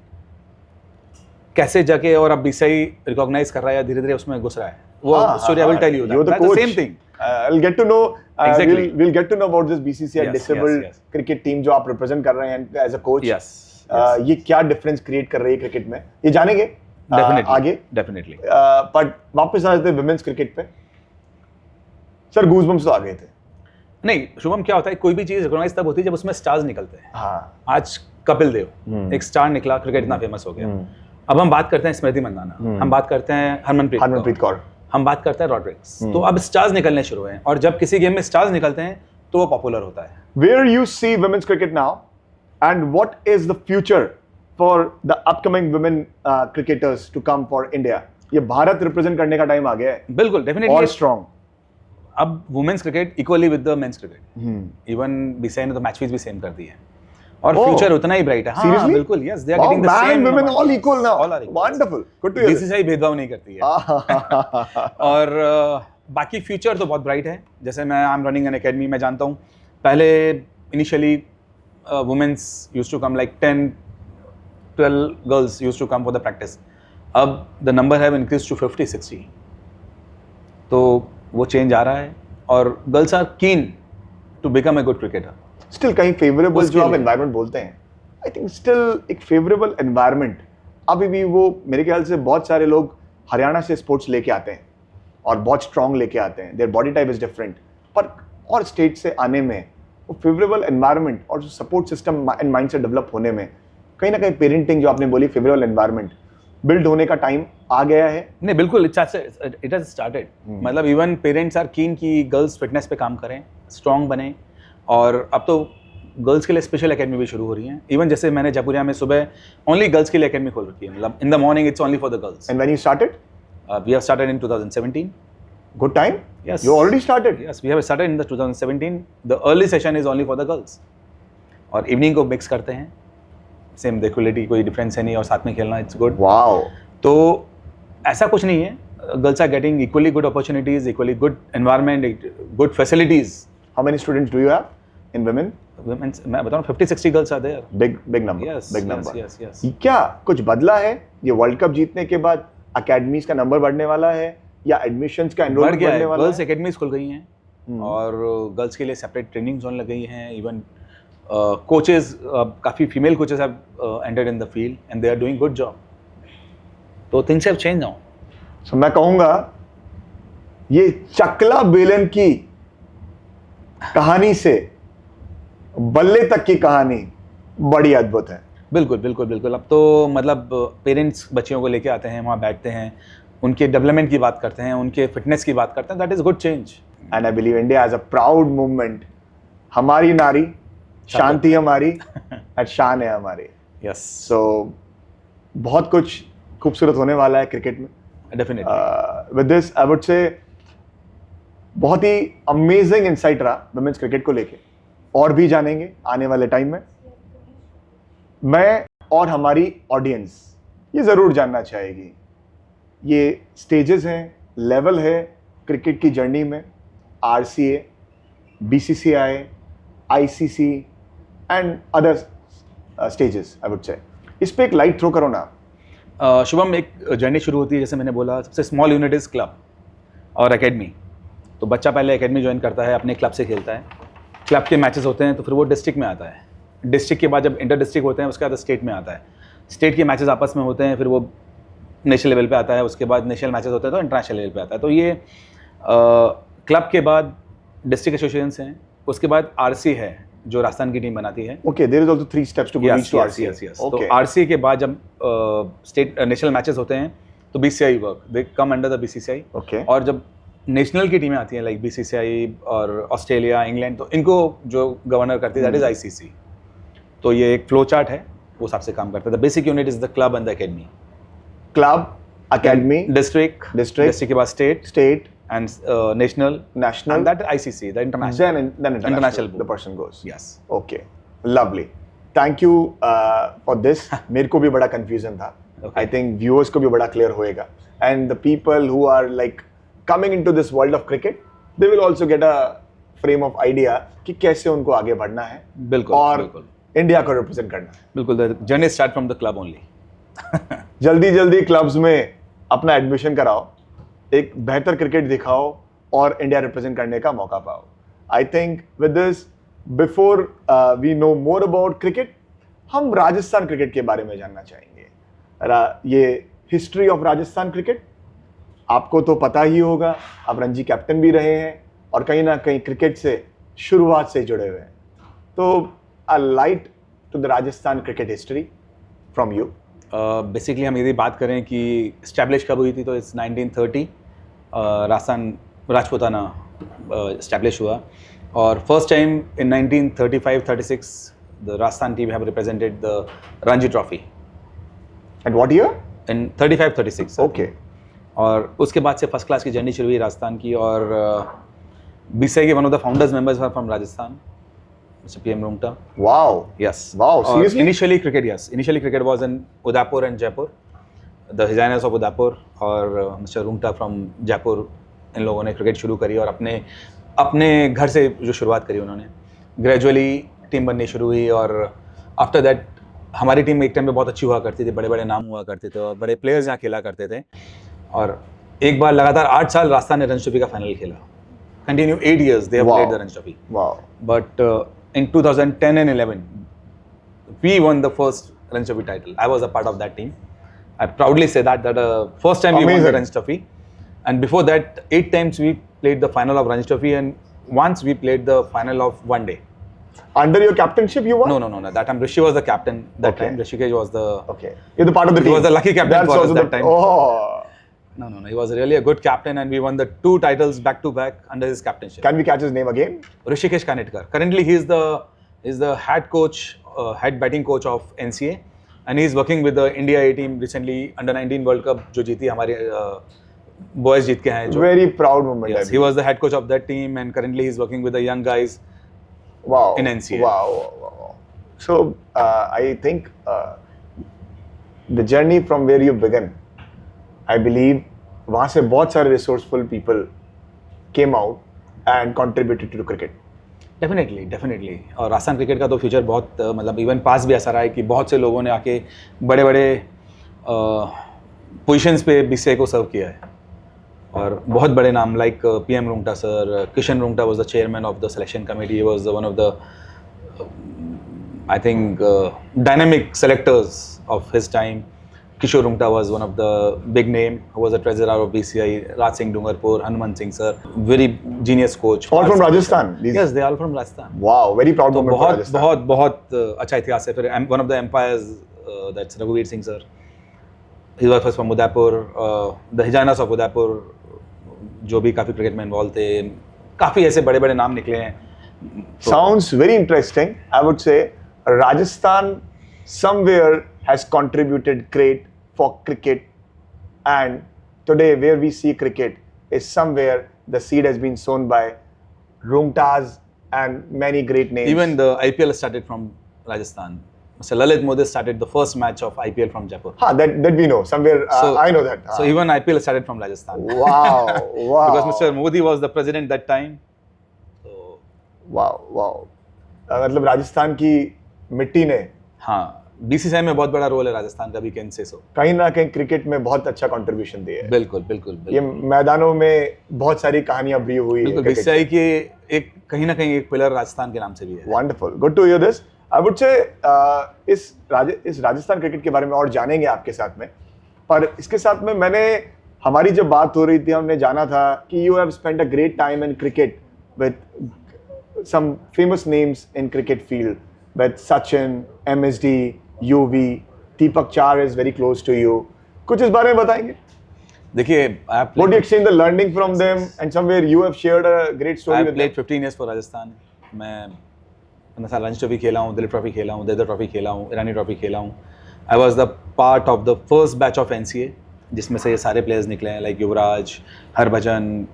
कैसे जाके और अब BCCI recognise कर रहा है, धीरे धीरे उसमें घुस रहा है, वो story I will tell you that. You're the That's coach. the same thing. I'll get to know. Exactly. We'll get to know about this BCCI Yes, disabled yes. cricket team जो आप represent कर रहे हैं as a coach. Yes. ये क्या difference create कर रही है क्रिकेट में, ये जानेंगे आगे. Definitely. But वापस आ जाते हैं women's cricket पे. सर goosebumps तो आ गए थे. नहीं शुभम, क्या होता है, कोई भी चीज रिकॉग्नाइज तब होती है जब उसमें स्टार्स निकलते हैं. हाँ. आज कपिल देव एक स्टार निकला, क्रिकेट इतना फेमस हो गया. अब हम बात करते हैं स्मृति मंदाना, हम बात करते हैं हरमनप्रीत कौर, हम बात करते हैं रॉड्रिक्स. तो अब स्टार्स निकलने शुरू हैं, और जब किसी गेम में स्टार्स निकलते हैं तो वो पॉपुलर होता है. Where you see women's cricket now, and what is the future for the upcoming women cricketers to come for India? ये भारत रिप्रेजेंट करने का टाइम आ गया है. बिल्कुल, डेफिनेटली. और स्ट्रॉन्ग. अब women's cricket equally with the men's cricket. Even BCCI ने तो मैच फीस भी सेम कर दी है, और फ्यूचर उतना ही ब्राइट है. हाँ, Seriously? बिल्कुल. Yes, they are getting the Man, same. women all equal now. All are equal. Wonderful. Good to hear. BCCI भेदभाव नहीं करती है. और बाकी फ्यूचर तो बहुत ब्राइट है. जैसे मैं I am running an academy, मैं जानता हूँ पहले initially womens used to come like 10-12 girls used to come for the practice. अब the number have increase to 50-60. तो वो चेंज आ रहा है, और girls are keen to become a good cricketer. Still कहीं फेवरेबल उसके जो आप लिए। एनवायरनमेंट बोलते हैं, आई थिंक स्टिल एक फेवरेबल एनवायरनमेंट अभी भी वो मेरे ख्याल से बहुत सारे लोग हरियाणा से स्पोर्ट्स लेके आते हैं और बहुत स्ट्रांग लेके आते हैं. Their body type is different, पर और स्टेट से आने में वो फेवरेबल एनवायरनमेंट और जो सपोर्ट सिस्टम एंड माइंड से डेवलप होने में कहीं ना कहीं पेरेंटिंग जो आपने बोली फेवरेबल एनवायरनमेंट बिल्ड होने का टाइम आ गया है. नहीं बिल्कुल, इट हैज स्टार्टेड. मतलब इवन पेरेंट्स आर कीन कि गर्ल्स फिटनेस पे काम करें, स्ट्रांग बने, और अब तो गर्ल्स के लिए स्पेशल एकेडमी भी शुरू हो रही हैं. इवन जैसे मैंने जयपुरिया में सुबह ओनली गर्ल्स के लिए एकेडमी खोल रखी है. मतलब in the morning it's only for the girls. And when you started? We have started in 2017. Good time. Yes. You already started? Yes, we have started in the 2017. The early session is only for the girls. और evening को mix करते हैं. Same equality, कोई difference है नहीं, और साथ में खेलना, इट्स गुड. Wow. तो ऐसा कुछ नहीं है. Girls are getting equally good opportunities, equally good environment, good facilities. How many students do you have in women? Women's, मैं बताऊँ 50-60 girls are there. Big number. Yes, Big yes, number. yes, yes. क्या कुछ बदला है ये world cup जीतने के बाद? अकेडमीज का नंबर बढ़ने वाला है या एडमिशंस का बढ़ एनरोलमेंट गया बढ़ने है. वाला गर्ल्स है? एकेडमीज खुल गई हैं, और गर्ल्स के लिए सेपरेट ट्रेनिंग जोन लग गई हैं. इवन कोचेज, काफ़ी female coaches have entered in the field and they are doing good job. तो things have change now. So, मैं कहूंगा ये चकला बेलन की कहानी से बल्ले तक की कहानी बड़ी अद्भुत है. बिल्कुल बिल्कुल बिल्कुल. अब तो मतलब पेरेंट्स बच्चियों को लेके आते हैं, वहाँ बैठते हैं, उनके डेवलपमेंट की बात करते हैं, उनके फिटनेस की बात करते हैं. That is good change. And I believe India as a proud movement. हमारी नारी, शांति हमारी, और शान है हमारी. यस, सो बहुत कुछ खूबसूरत होने वाला है क्रिकेट में. Definitely. With this I would से बहुत ही अमेजिंग इंसाइट रहा वुमेन्स क्रिकेट को लेके. और भी जानेंगे आने वाले टाइम में. मैं और हमारी ऑडियंस ये ज़रूर जानना चाहेगी, ये स्टेजेस हैं, लेवल है क्रिकेट की जर्नी में. RCA, BCCI, ICC and other stages I would say. इस पे एक लाइट थ्रो करो ना. शुभम, एक जर्नी शुरू होती है, जैसे मैंने बोला, सबसे स्मॉल यूनिट इज क्लब और एकेडमी. तो बच्चा पहले एकेडमी ज्वाइन करता है, अपने क्लब से खेलता है, क्लब के मैचेस होते हैं, तो फिर वो डिस्ट्रिक्ट में आता है. डिस्ट्रिक्ट के बाद जब इंटर डिस्ट्रिक्ट होते हैं, उसके बाद स्टेट में आता है. स्टेट के मैचेस आपस में होते हैं, फिर वो नेशनल लेवल पे आता है. उसके बाद नेशनल मैचेस होते हैं तो इंटरनेशनल लेवल पे आता है. तो ये क्लब के बाद डिस्ट्रिक्ट एसोसिएशंस हैं. उसके बाद RC है, जो राजस्थान की टीम बनाती है. Okay, there is also 3 steps to reach to RCA. तो RC के बाद जब स्टेट नेशनल मैचेस होते हैं तो BCCI work, they come under the BCCI. Okay. और जब नेशनल की टीमें आती हैं लाइक BCCI और ऑस्ट्रेलिया, इंग्लैंड, तो इनको जो गवर्नर करती है दैट इज ICC. तो ये एक फ्लो चार्ट है, वो हिसाब से काम करता है. The basic unit is the club and the academy. Club, academy, district district के बाद state, state and national, National. and that ICC, the international. Then International the board. person goes. Yes. Okay, lovely. Thank you for this. मेरे को भी बड़ा confusion था. Okay. I think viewers को भी बड़ा clear होएगा. And the people who are like coming into this world of cricket, they will also get a frame of idea कि कैसे उनको आगे बढ़ना है. बिल्कुल, और बिल्कुल. इंडिया को represent करना है. बिल्कुल, the journey start from the club only. जल्दी क्लब्स में अपना एडमिशन कराओ, एक बेहतर क्रिकेट दिखाओ और इंडिया रिप्रेजेंट करने का मौका पाओ. I think with this, before we know more about cricket, हम राजस्थान क्रिकेट के बारे में जानना चाहेंगे. ये हिस्ट्री ऑफ राजस्थान क्रिकेट आपको तो पता ही होगा, आप रणजी कैप्टन भी रहे हैं और कहीं ना कहीं क्रिकेट से शुरुआत से जुड़े हुए हैं. तो a light to the Rajasthan cricket history from you. Basically हम यदि बात करें कि इस्टेब्लिश कब हुई थी, तो इट्स 1930 राजस्थान राजपूताना इस्टेब्लिश हुआ. और first time in 1935-36 the Rajasthan team have represented the Ranji trophy. And what year? In 35-36. Okay. और उसके बाद से फर्स्ट क्लास की जर्नी शुरू हुई राजस्थान की. और बीसीसीआई के one of the founders members were from Rajasthan, Mr. PM Rungta. Wow. Yes. Wow. Seriously? Initially cricket, yes. Initially cricket was in Udaipur and Jaipur. The Hizainas of Udaipur और Mr. Rungta from Jaipur, इन लोगों ने cricket शुरू करी और अपने घर से जो शुरुआत करी उन्होंने. ग्रेजुअली टीम बननी शुरू हुई और आफ्टर दैट हमारी टीम एक टाइम पे बहुत अच्छी हुआ करती थी, बड़े बड़े नाम हुआ करते थे और बड़े प्लेयर्स यहाँ खेला करते थे. और एक बार लगातार 8 साल राजस्थान ने रणजी ट्रॉफी का फाइनल खेला. Continue 8 years they have Wow. played the Ranji Trophy. Wow. But in 2010 and 11, we won the first Ranji Trophy title. I was a part of that team. I proudly say that first time we won the Amazing. Ranji Trophy. And before that, 8 times we played the final of Ranji Trophy, and once we played the final of one day. Under your captainship, you won? No. That time Rishi was the captain. That Okay. time Rishikesh was the. Okay. You're the part of the He team. was the lucky captain That's for us also that time. Oh. No. He was really a good captain, and we won the 2 titles back to back under his captainship. Can we catch his name again? Rishikesh Kanetkar. Currently, he is the head coach, head batting coach of NCA, and he is working with the India A team. Recently, under 19 World Cup जो जीती हमारे boys जीत के हैं जो. Very proud moment. Yes, he was the head coach of that team, and currently he is working with the young guys. Wow. In NCA. Wow. So I think the journey from where you began, I believe, वहाँ से बहुत सारे resourceful people came out and contributed to cricket. Definitely. और Rajasthan cricket का तो future बहुत मतलब even पास भी ऐसा रहा है कि बहुत से लोगों ने आके बड़े बड़े पोजीशंस पे बीसीसीआई को सर्व किया है. और बहुत बड़े नाम like PM Rungta sir, Kishan Rungta was the chairman of the selection committee. He was one of the I think dynamic selectors of his time. Kishore Rungta was one of the big name, who was a treasurer of BCCI. Raj Singh Dungarpur, Hanuman Singh sir, very genius coach. All from Rajasthan. Yes, they are all from Rajasthan. Wow, very proud तो moment for Rajasthan. बहुत अच्छा इतिहास है. फिर one of the empires, that's Raghuveer Singh sir. He was from Udaipur. The Hizainas of Udaipur, जो भी काफी cricket में इन्वॉल्व थे, काफी ऐसे बड़े बड़े नाम निकले हैं. Sounds very interesting. I would say Rajasthan somewhere has contributed great for cricket, and today where we see cricket is somewhere the seed has been sown by Rungtas and many great names. Even the IPL started from Rajasthan. Mr. Lalit Modi started the first match of IPL from Jaipur. That we know somewhere. I know that. So even IPL started from Rajasthan. Wow. Because Mr. Modi was the president that time. So wow. मतलब राजस्थान की मिट्टी ने हाँ BCCI में बहुत बड़ा role है राजस्थान का भी, कैन से सो. कहीं ना कहीं क्रिकेट में बहुत अच्छा कंट्रीब्यूशन दिया है. बिल्कुल. ये मैदानों में बहुत सारी कहानियां भी हुई है. बीसीसीआई की एक कहीं ना कहीं एक पिलर राजस्थान के नाम से भी है. Wonderful, good to hear this. I would say इस राजस्थान क्रिकेट के बारे में और जानेंगे आपके साथ में, पर इसके साथ में हमारी जब बात हो रही थी, हमने जाना था कि you have spent a great time in cricket with some famous names in cricket field, with Sachin, MSD, UV, Deepak Char is very close to you. कुछ इस बारे में बताएंगे? देखिए, What do you exchange the learning from them, and somewhere you have shared a great story I with them. played 15 years for Rajasthan. मैं 15 साल Ranji trophy खेला हूँ, दिलीप ट्रॉफी खेला हूँ, देदर ट्रॉफी खेला हूँ, ईरानी ट्रॉफी खेला हूँ. I was the part of the first batch of NCA जिसमें से ये सारे प्लेयर्स निकले हैं, लाइक युवराज, हरभजन,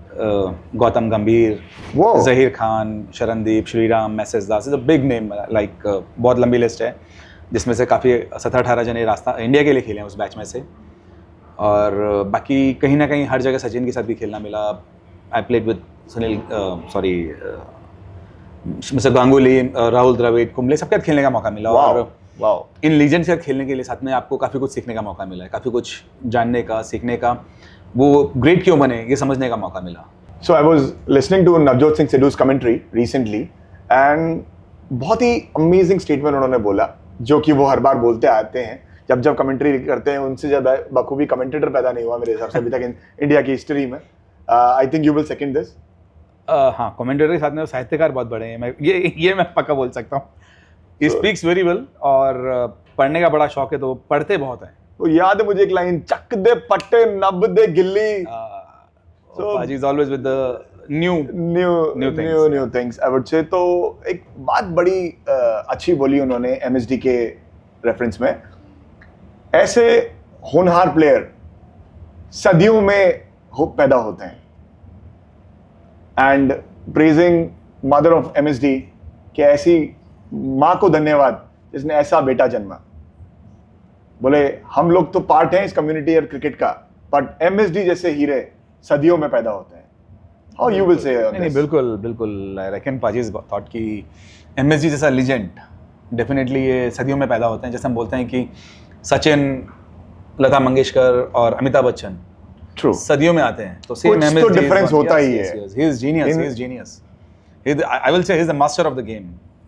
गौतम गंभीर, वो Zaheer Khan, Sharandeep, Shriram, message Das, is a big name, like बहुत लंबी लिस्ट है जिसमें से काफ़ी 17-18 जने रास्ता इंडिया के लिए खेले हैं उस बैच में से। और बाकी कहीं ना कहीं हर जगह सचिन के साथ भी खेलना मिला। I played with Sunil, sorry mister Ganguly, Rahul Dravid, Kumble, सबके साथ खेलने का मौका मिला। और वाओ, इन लीजेंड्स के साथ खेलने के लिए साथ में आपको काफ़ी कुछ सीखने का मौका मिला है, काफ़ी कुछ जानने का, सीखने का, वो ग्रेट क्यों बने ये समझने का मौका मिला। So I was listening to Navjot Singh Sidhu's commentary recently and बहुत ही अमेजिंग स्टेटमेंट उन्होंने बोला, जो कि वो हर बार बोलते आते हैं जब जब कमेंट्री करते हैं। उनसे ज़्यादा बखूबी कमेंटेटर पैदा नहीं हुआ मेरे हिसाब से अभी तक इंडिया की हिस्ट्री में। I think you will second this. हाँ, कमेंटेटर के साथ में साहित्यकार बहुत बड़े हैं, मैं ये मैं पक्का बोल सकता हूँ। ही स्पीक्स वेरी वेल, और पढ़ने का बड़ा शौक है तो पढ़ते बहुत हैं। तो याद है मुझे एक लाइन, चक दे पट्टे नब दे गिल्ली। Paji is always with the new things I would say। तो एक बात बड़ी अच्छी बोली उन्होंने MSD के रेफरेंस में, ऐसे होनहार प्लेयर सदियों में पैदा होते हैं। And praising mother of MSD कि ऐसी माँ को धन्यवाद जिसने ऐसा बेटा जन्मा। बोले हम लोग तो पार्ट हैं इस कम्युनिटी और क्रिकेट का, बट MSD जैसे हीरे सदियों में पैदा होते हैं। How you will say on नहीं, this? बिल्कुल आई रेकन पाजीज थॉट कि MSD जैसा लीजेंड डेफिनेटली ये सदियों में पैदा होते हैं। जैसे हम बोलते हैं कि सचिन, लता मंगेशकर और अमिताभ बच्चन True। सदियों में आते हैं, तो कुछ सेम तो difference होता ही है। He is genius। I will say he is the master of the game।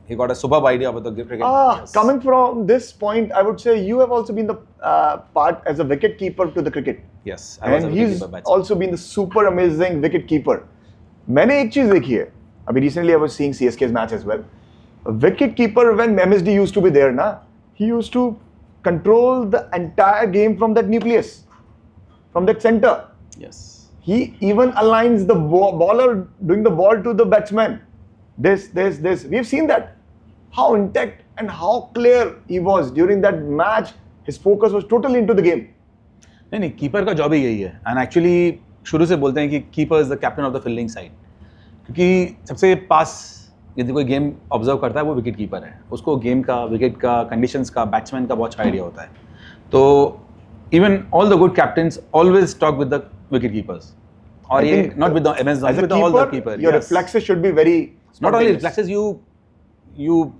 He got a superb idea about the cricket. Yes. Coming from this point, I would say you have also been the part as a wicket keeper to the cricket, Yes, I was a and he's wicketkeeper batsman. also been the super amazing wicket keeper। मैंने एक चीज देखी है अभी recently, I was seeing CSK's match as well। A wicket keeper when MSD used to be there, na, he used to control the entire game from that nucleus, from that center। Yes. He even aligns the bowler doing the ball to the batsman. This. We've seen that. How intact and how clear he was during that match. His focus was totally into the game. नहीं, keeper का job ही यही है। And actually शुरू से बोलते हैं कि keeper is the captain of the fielding side, क्योंकि सबसे पास यदि कोई गेम ऑब्जर्व करता है वो विकेट कीपर है। उसको गेम का, विकेट का, कंडीशंस का, बैट्समैन का बहुत अच्छा आइडिया होता है। तो even all the good captains always talk with the wicket keepers, और ये not with the MS Dhoni, with all the keeper। Your reflexes should be very not only spontaneous. reflexes, you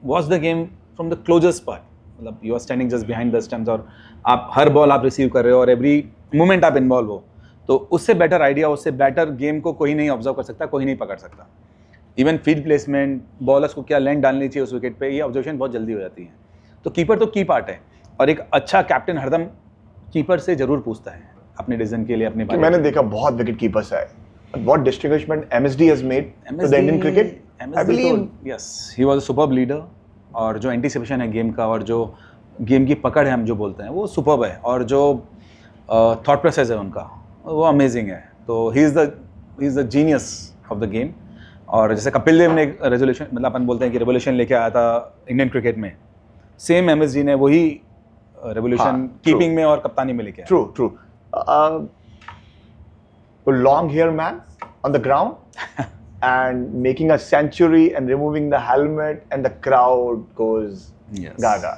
watch the game from the closest part। मतलब you are standing just behind the stumps, और आप हर ball आप receive कर रहे हो और every moment आप involve हो, तो उससे बेटर आइडिया, उससे बेटर गेम को कोई नहीं ऑब्जर्व कर सकता, कोई नहीं पकड़ सकता। इवन फील्ड प्लेसमेंट, बॉलर्स को क्या लेंथ डालनी चाहिए उस विकेट पे, ये ऑब्जर्वेशन बहुत जल्दी हो जाती है। तो कीपर तो की पार्ट है, और एक अच्छा कैप्टन हरदम कीपर से जरूर पूछता है अपने डिसीजन के लिए, अपने बारे में। मैंने देखा बहुत विकेट कीपर्स आए। What distinguishment MSD has made to the Indian cricket? I believe yes, he was a superb leader, और जो एंटीसिपेशन है गेम का, और जो गेम की पकड़ है हम जो बोलते हैं, वो सुपर्ब है, और जो थॉट प्रोसेस है उनका वो अमेजिंग है। तो he is the genius of the game. और जैसे कपिल देव ने एक रेजोल्यूशन, मतलब अपन बोलते हैं कि रेवोल्यूशन लेके आया था इंडियन क्रिकेट में, सेम MSD ने वही रेवोल्यूशन कीपिंग में और कप्तानी में लेके आया। True। A long hair man on the ground and making a century and removing the helmet, and the crowd goes gaga.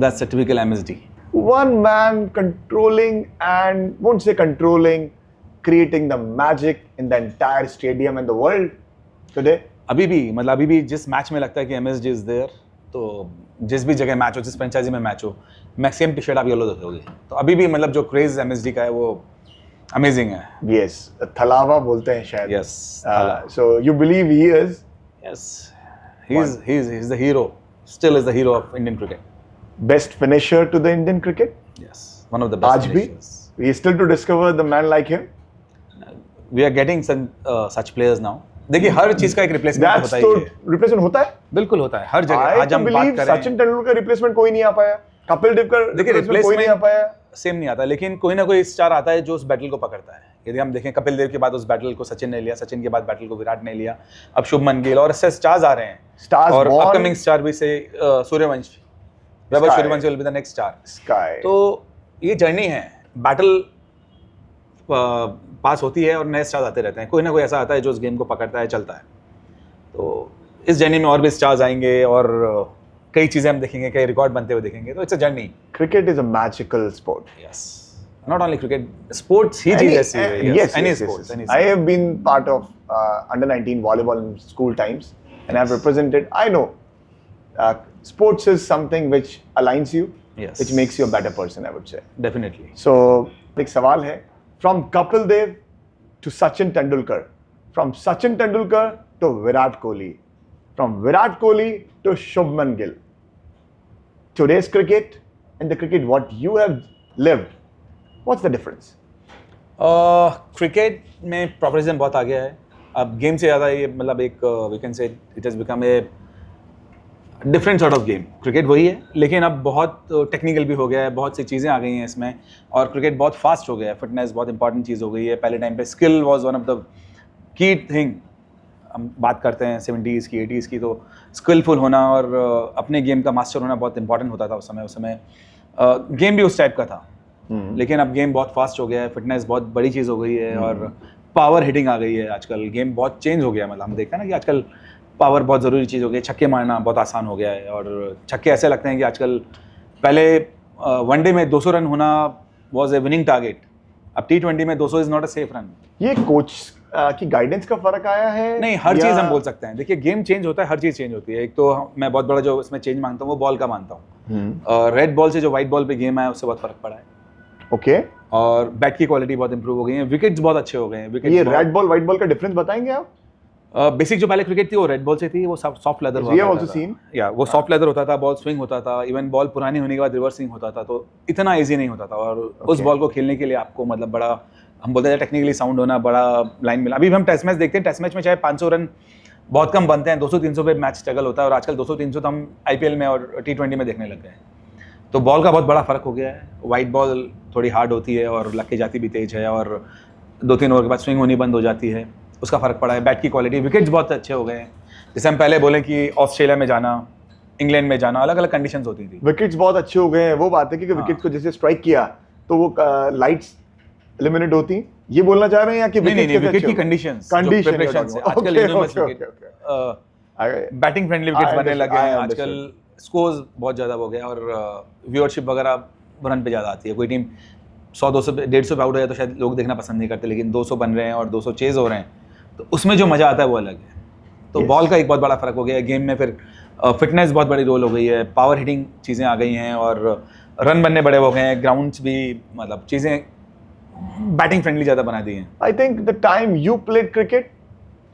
That's a typical MSD. One man controlling, and won't say controlling, creating the magic in the entire stadium and the world today। अभी भी जिस match में लगता है कि MSD is there, तो जिस भी जगह मैच हो, जिस फ्रेंचाइजी में मैच हो, मैक्सिमम टी शर्ट आप येलो देखोगे। तो अभी भी मतलब जो क्रेज MSD का है वो अमेजिंग है। Yes, थलावा बोलते हैं शायद। Yes, so you believe he is? Yes, he's the hero, still is the hero of Indian cricket। Best finisher to the Indian cricket? Yes, one of the best आज भी finishers। we are still to discover the man like him। We are getting some such players now। देखिए हर चीज का एक replacement होता तो ही है। Replacement होता है, बिल्कुल होता है हर जगह। I आज हम to बात believe करें, सचिन तेंदुलकर रिप्लेसमेंट कोई नहीं आ पाया, कपिल देव का देखिए रिप्लेसमेंट कोई नहीं आ पाया। सेम नहीं आता, लेकिन कोई ना कोई स्टार आता है जो उस बैटल को पकड़ता है। यदि हम देखें कपिल देव के बाद उस बैटल को सचिन ने लिया, सचिन के बाद बैटल को विराट ने लिया, अब शुभमन गिल, और ऐसे स्टार्स आ रहे हैं। Stars और born, अपकमिंग स्टार भी से Suryavanshi, Vaibhav Suryavanshi will be the next star. Sky। तो ये जर्नी है, बैटल पास होती है और नए स्टार्स आते रहते हैं, कोई ना कोई ऐसा आता है जो उस गेम को पकड़ता है, चलता है। तो इस जर्नी में और भी स्टार्स आएंगे और कई चीज़ें हम देखेंगे, कई रिकॉर्ड बनते हुए देखेंगे, तो it's a journey. Cricket is a magical sport. Yes, not only cricket, sports ही चीज़ ऐसी है। Yes, any yes, sports, yes. Any I have been part of under 19 volleyball in school times, and I've represented. I know sports is something which aligns you, Yes. which makes you a better person, I would say. Definitely. So, एक सवाल है, from Kapil Dev to Sachin Tendulkar, from Sachin Tendulkar to Virat Kohli, from Virat Kohli to Shubman Gill. Today's cricket and the cricket what you have lived, what's the difference? Cricket में professionalism बहुत आ गया है अब, game से ज़्यादा ये मतलब एक we can say it has become a different sort of game. Cricket वही है लेकिन अब बहुत टेक्निकल भी हो गया है, बहुत सी चीज़ें आ गई हैं इसमें, और क्रिकेट बहुत फास्ट हो गया है, फिटनेस बहुत इंपॉर्टेंट चीज़ हो गई है। पहले टाइम पे skill was one of the key thing. हम बात करते हैं 70s की 80s की, तो स्किलफुल होना और अपने गेम का मास्टर होना बहुत इंपॉर्टेंट होता था उस समय गेम भी उस टाइप का था। लेकिन अब गेम बहुत फास्ट हो गया है, फिटनेस बहुत बड़ी चीज़ हो गई है और पावर हिटिंग आ गई है। आजकल गेम बहुत चेंज हो गया है, मतलब हम देखते हैं ना कि आजकल पावर बहुत ज़रूरी चीज़ हो गई है, छक्के मारना बहुत आसान हो गया है, और छक्के ऐसे लगते हैं कि आजकल, पहले वनडे में 200 रन होना वॉज ए विनिंग टारगेट, अब T20 में 200 is not a safe run. ये कोच की गाइडेंस का फर्क आया है? नहीं, हर चीज़ हम बोल सकते हैं। देखिए, गेम चेंज होता है, हर चीज़ चेंज होती है। एक तो मैं बहुत बड़ा जो इसमें चेंज मानता हूँ वो बॉल का मानता हूँ। रेड बॉल से जो वाइट बॉल पे गेम आया उससे बहुत फर्क पड़ा है। ओके। और बैट की क्वालिटी बहुत इंप्रूव हो गई है, विकेट्स बहुत अच्छे हो गए हैं। ये रेड बॉल व्हाइट बॉल का डिफरेंस बताएंगे आप? बेसिक जो पहले क्रिकेट थी वो रेड बॉल से थी, वो soft leather We have also seen. वो सॉफ्ट लेदर होता था, बॉल स्विंग होता था, इवन बॉल पुरानी होने के बाद रिवर्स स्विंग होता था, तो इतना इजी नहीं होता था। और उस बॉल को खेलने के लिए आपको मतलब बड़ा, हम बोलते हैं टेक्निकली साउंड होना, बड़ा लाइन मिला। अभी हम टेस्ट मैच देखते हैं, टेस्ट मैच में चाहे 500 रन बहुत कम बनते हैं, 200-300 पे मैच स्ट्रगल होता है, और आजकल 200-300 तो हम IPL में और T20 में देखने लग गए हैं। तो बॉल का बहुत बड़ा फर्क हो गया है। वाइट बॉल थोड़ी हार्ड होती है और लग के जाती भी तेज है, और 2-3 ओवर के बाद स्विंग होनी बंद हो जाती है, उसका फ़र्क पड़ा है। बैट की क्वालिटी, विकेट्स बहुत अच्छे हो गए हैं। जैसे हम पहले बोले कि ऑस्ट्रेलिया में जाना, इंग्लैंड में जाना, अलग अलग कंडीशंस होती थी। विकेट्स बहुत अच्छे हो गए हैं, वो बात है कि विकेट्स को जैसे स्ट्राइक किया तो वो लाइट्स एलिमिनेट होती, ये बोलना चाह रहे हैं या कि विकेट की कंडीशंस आजकल बैटिंग फ्रेंडली विकेट्स बनने लगे हैं आजकल। स्कोर्स बहुत ज़्यादा हो गया और व्यूअरशिप वगैरह रन पे ज़्यादा आती है। कोई टीम 100-200 150 पे आउट हो जाए तो शायद लोग देखना पसंद नहीं करते, लेकिन 200 बन रहे हैं और 200 चेज हो रहे हैं तो उसमें जो मज़ा आता है वो अलग है। तो बॉल का एक बहुत बड़ा फ़र्क हो गया है गेम में। फिर फिटनेस बहुत बड़ी रोल हो गई है, पावर हिटिंग चीज़ें आ गई हैं और रन बनने बड़े हो गए हैं, ग्राउंड्स भी मतलब चीज़ें बैटिंग फ्रेंडली ज़्यादा बना दी हैं। I think the time you played cricket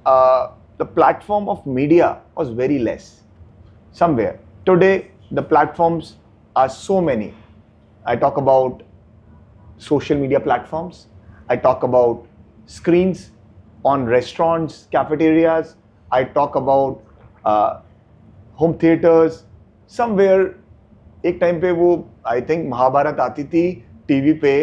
the platform of media was very less somewhere. Today the platforms are so many. I talk about social media platforms, I talk about screens on restaurants, cafeterias, I talk about home theaters. Somewhere एक time पे वो I think Mahabharat आती थी TV पे,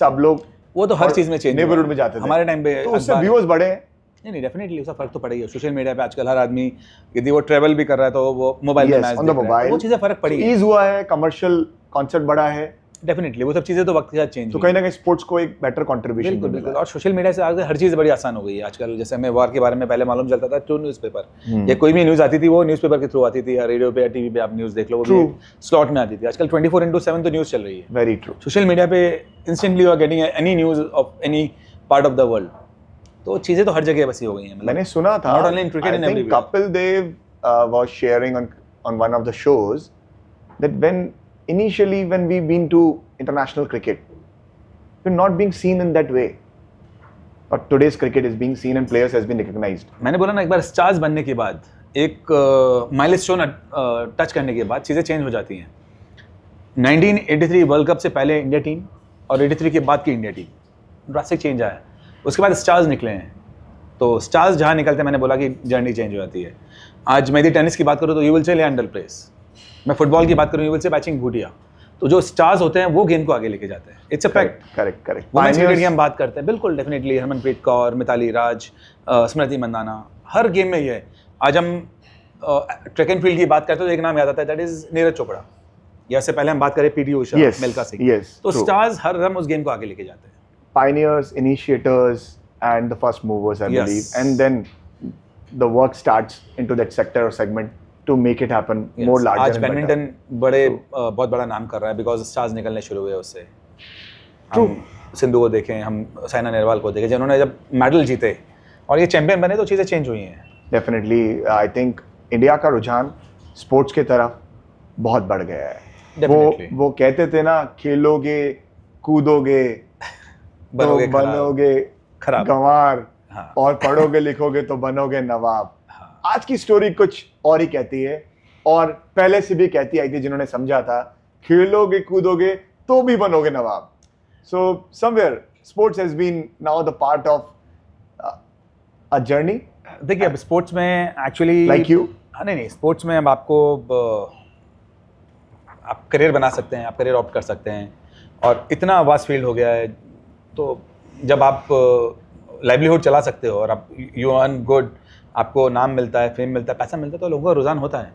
सब लोग वो तो हर चीज़ में चेंज नेबरहुड में जाते थे हमारे टाइम पे, तो उससे व्यूअर्स बढ़े हैं। नहीं डेफिनेटली उसका फर्क तो पड़ेगा। सोशल मीडिया पे आजकल हर आदमी यदि वो ट्रैवल भी कर रहा है तो वो मोबाइल में मैच देख रहा है, वो चीज़ें फर्क पड़ी है। ईज हुआ है, कमर्शियल कॉन्सेप्ट बढ़ा है, डेफिनेटली वो सब चीज़ें तो वक्त के साथ चेंज तो कहीं ना कहीं स्पोर्ट्स को एक बेटर कंट्रीब्यूशन बिल्कुल बिल्कुल। और सोशल मीडिया से आगे हर चीज़ बड़ी आसान हो गई है आजकल। जैसे हमें वार के बारे में पहले मालूम चलता था थ्रू न्यूज़पेपर, या कोई भी न्यूज़ आती थी वो न्यूज़पेपर के थ्रू आती थी, या रेडियो पे या टीवी पे आप न्यूज़ देख लो, वो भी स्लॉट में आती थी। आजकल 24/7 तो न्यूज़ चल रही है। Very true. सोशल मीडिया पे instantly you are getting any news of any part of the world, तो चीज़ें तो हर जगह बसी हो गई हैं। मैंने सुना था not only in cricket, in every way. Kapil Dev was sharing on one of the shows that when we've been to international cricket, we're not being seen in that way, but today's cricket is being seen and players has been recognized. मैंने बोला ना, एक बार stars बनने के बाद, एक milestone touch करने के बाद चीज़ें चेंज हो जाती हैं। 1983 वर्ल्ड कप से पहले इंडिया टीम और 83 के बाद की इंडिया टीम, ड्रास्टिक चेंज आया है। उसके बाद स्टार्स निकले हैं, तो स्टार्स जहाँ निकलते हैं, मैंने बोला कि जर्नी चेंज हो जाती है। आज मैं यदि टेनिस की बात करूँ तो यू विल से लिएंडर पेस, मैं फुटबॉल की बात करूँ you will say Bhaichung Bhutia. तो जो स्टार्स होते हैं वो गेम को आगे लेके जाते हैं। It's a fact. Correct. Women's cricket की हम बात करते हैं, बिल्कुल डेफिनेटली हरमनप्रीत कौर, मिताली राज, स्मृति मंदाना, हर गेम में ये है। आज हम ट्रैक एंड फील्ड की बात करते हैं तो एक नाम याद आता है, दैट इज नीरज चोपड़ा। या इससे पहले हम बात करें PT Usha, Yes, Milkha Singh, yes, तो true. स्टार्स हर दम उस गेम को आगे लेके जाते हैं. Pioneers, initiators, and the first movers, I Yes. believe. And then the work starts into that sector or segment to make it happen Yes. more larger आज and better. Badminton बड़े बहुत बड़ा नाम कर रहा है बिकॉज स्टार्स निकलने शुरू हुए उससे. True. हम सिंधु को देखें, हम साइना नेहवाल को देखें, जिन्होंने जब मेडल जीते और ये चैंपियन बने तो चीज़ें चेंज हुई हैं. Definitely, I think इंडिया का रुझान स्पोर्ट्स की तरफ बहुत बढ़ गया है. Definitely. वो कहते थे ना, खेलोगे कूदोगे बनोगे तो बनोगे खराब. गंवार, हाँ. और पढ़ोगे लिखोगे तो बनोगे नवाब. हाँ. आज की स्टोरी कुछ और ही कहती है, और पहले से भी कहती आई थी जिन्होंने समझा था, खेलोगे कूदोगे तो भी बनोगे नवाब. So somewhere sports has been now the part of a journey. देखिए अब स्पोर्ट्स में एक्चुअली Like you? नहीं, स्पोर्ट्स में अब आपको आप करियर बना सकते हैं, आप करियर ऑप्ट कर सकते हैं, और इतना वास्ट फील्ड हो गया है. तो जब आप लाइवलीहुड चला सकते हो और आप यू अर्न गुड, आपको नाम मिलता है, फेम मिलता है, पैसा मिलता है, तो लोगों का रुझान होता है.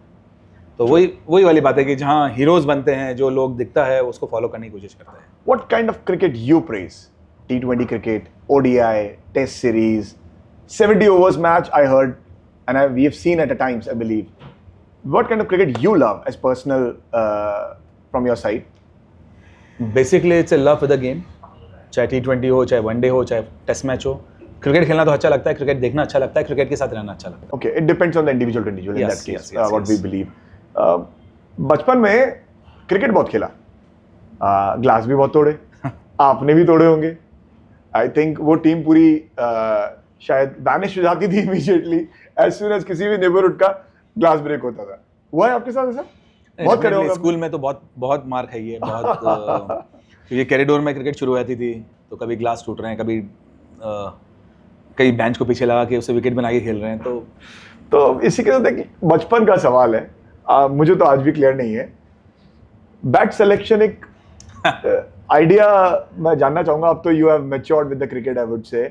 तो वही वाली बात है कि जहाँ हीरोज बनते हैं, जो लोग दिखता है उसको फॉलो करने की कोशिश करते हैं. What kind of cricket you praise? T20 cricket, ODI, Test series, 70 overs match I heard, and we have seen at times, I believe. What kind of cricket you love as personal from your side? Basically it's a love for the game. चाहे T20 हो, चाहे one day हो, चाहे test match हो, cricket खेलना तो अच्छा लगता है, क्रिकेट देखना अच्छा लगता है, क्रिकेट के साथ रहना अच्छा लगता है. Okay, it depends on the individual to individual in Yes, that case, yes, what yes. we believe. बचपन में क्रिकेट बहुत खेला, ग्लास भी बहुत तोड़े, आपने भी तोड़े होंगे. आई थिंक वो टीम पूरी शायद बैनिश हो जाती थी इमीडिएटली एज सून एज किसी भी नेबरहुड का ग्लास ब्रेक होता था. हुआ है आपके साथ ऐसा? बहुत करे होंगे. स्कूल में तो बहुत मार खाई है, बहुत ये कॉरिडोर में क्रिकेट शुरू हो जाती थी, तो कभी ग्लास टूट रहे हैं, कभी कई बेंच को पीछे लगा के उसे विकेट बना के खेल रहे हैं. तो इसी के साथ एक बचपन का सवाल है, मुझे तो आज भी क्लियर नहीं है. बैट सिलेक्शन एक आइडिया मैं जानना चाहूंगा. अब तो you have matured with the cricket, I would से.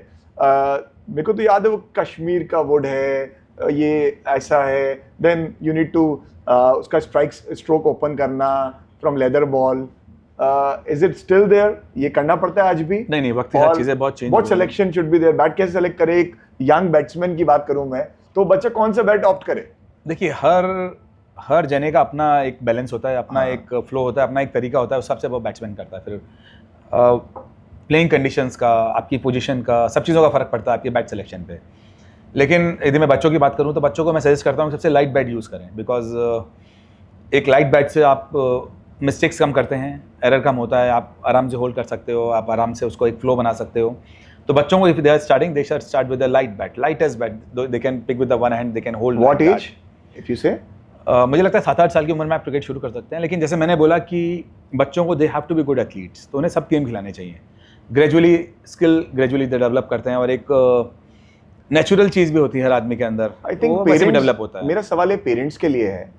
मेरे को तो याद है वो कश्मीर का वुड है, ये ऐसा है, देन यू नीड टू उसका स्ट्रोक ओपन करना from leather ball. Is it still there? ये करना पड़ता है आज भी? नहीं, वक्त के साथ चीजें बहुत चेंज. बहुत selection should be there. Bat कैसे सेलेक्ट करे? एक यंग बैट्समैन की बात करूं मैं, तो बच्चा कौन सा बैट ऑप्ट करे? देखिए हर जने का अपना एक बैलेंस होता है, अपना एक फ्लो होता है, अपना एक तरीका होता है, उस सबसे वो बैट्समैन करता है. फिर प्लेइंग कंडीशंस का, आपकी पोजीशन का, सब चीज़ों का फर्क पड़ता है आपके बैट सिलेक्शन पे. लेकिन यदि मैं बच्चों की बात करूं तो बच्चों को मैं सजेस्ट करता हूं सबसे लाइट बैट यूज़ करें, बिकॉज एक लाइट बैट से आप मिस्टेक्स कम करते हैं, एरर कम होता है, आप आराम से होल्ड कर सकते हो, आप आराम से उसको एक फ्लो बना सकते हो. तो बच्चों को if they are starting, they should start with a light bat, lightest bat, they can pick with the one hand, they can hold. What age if you say? मुझे लगता है 7-8 साल की उम्र में आप क्रिकेट शुरू कर सकते हैं. लेकिन जैसे मैंने बोला कि बच्चों को they have to be good athletes, तो उन्हें सब गेम खिलाने चाहिए. ग्रेजुअली स्किल ग्रेजुअली डेवलप करते हैं, और एक नेचुरल चीज़ भी होती है हर आदमी के अंदर. आई थिंक पेरेंट्स डेवलप होता है. मेरा सवाल है पेरेंट्स के लिए है.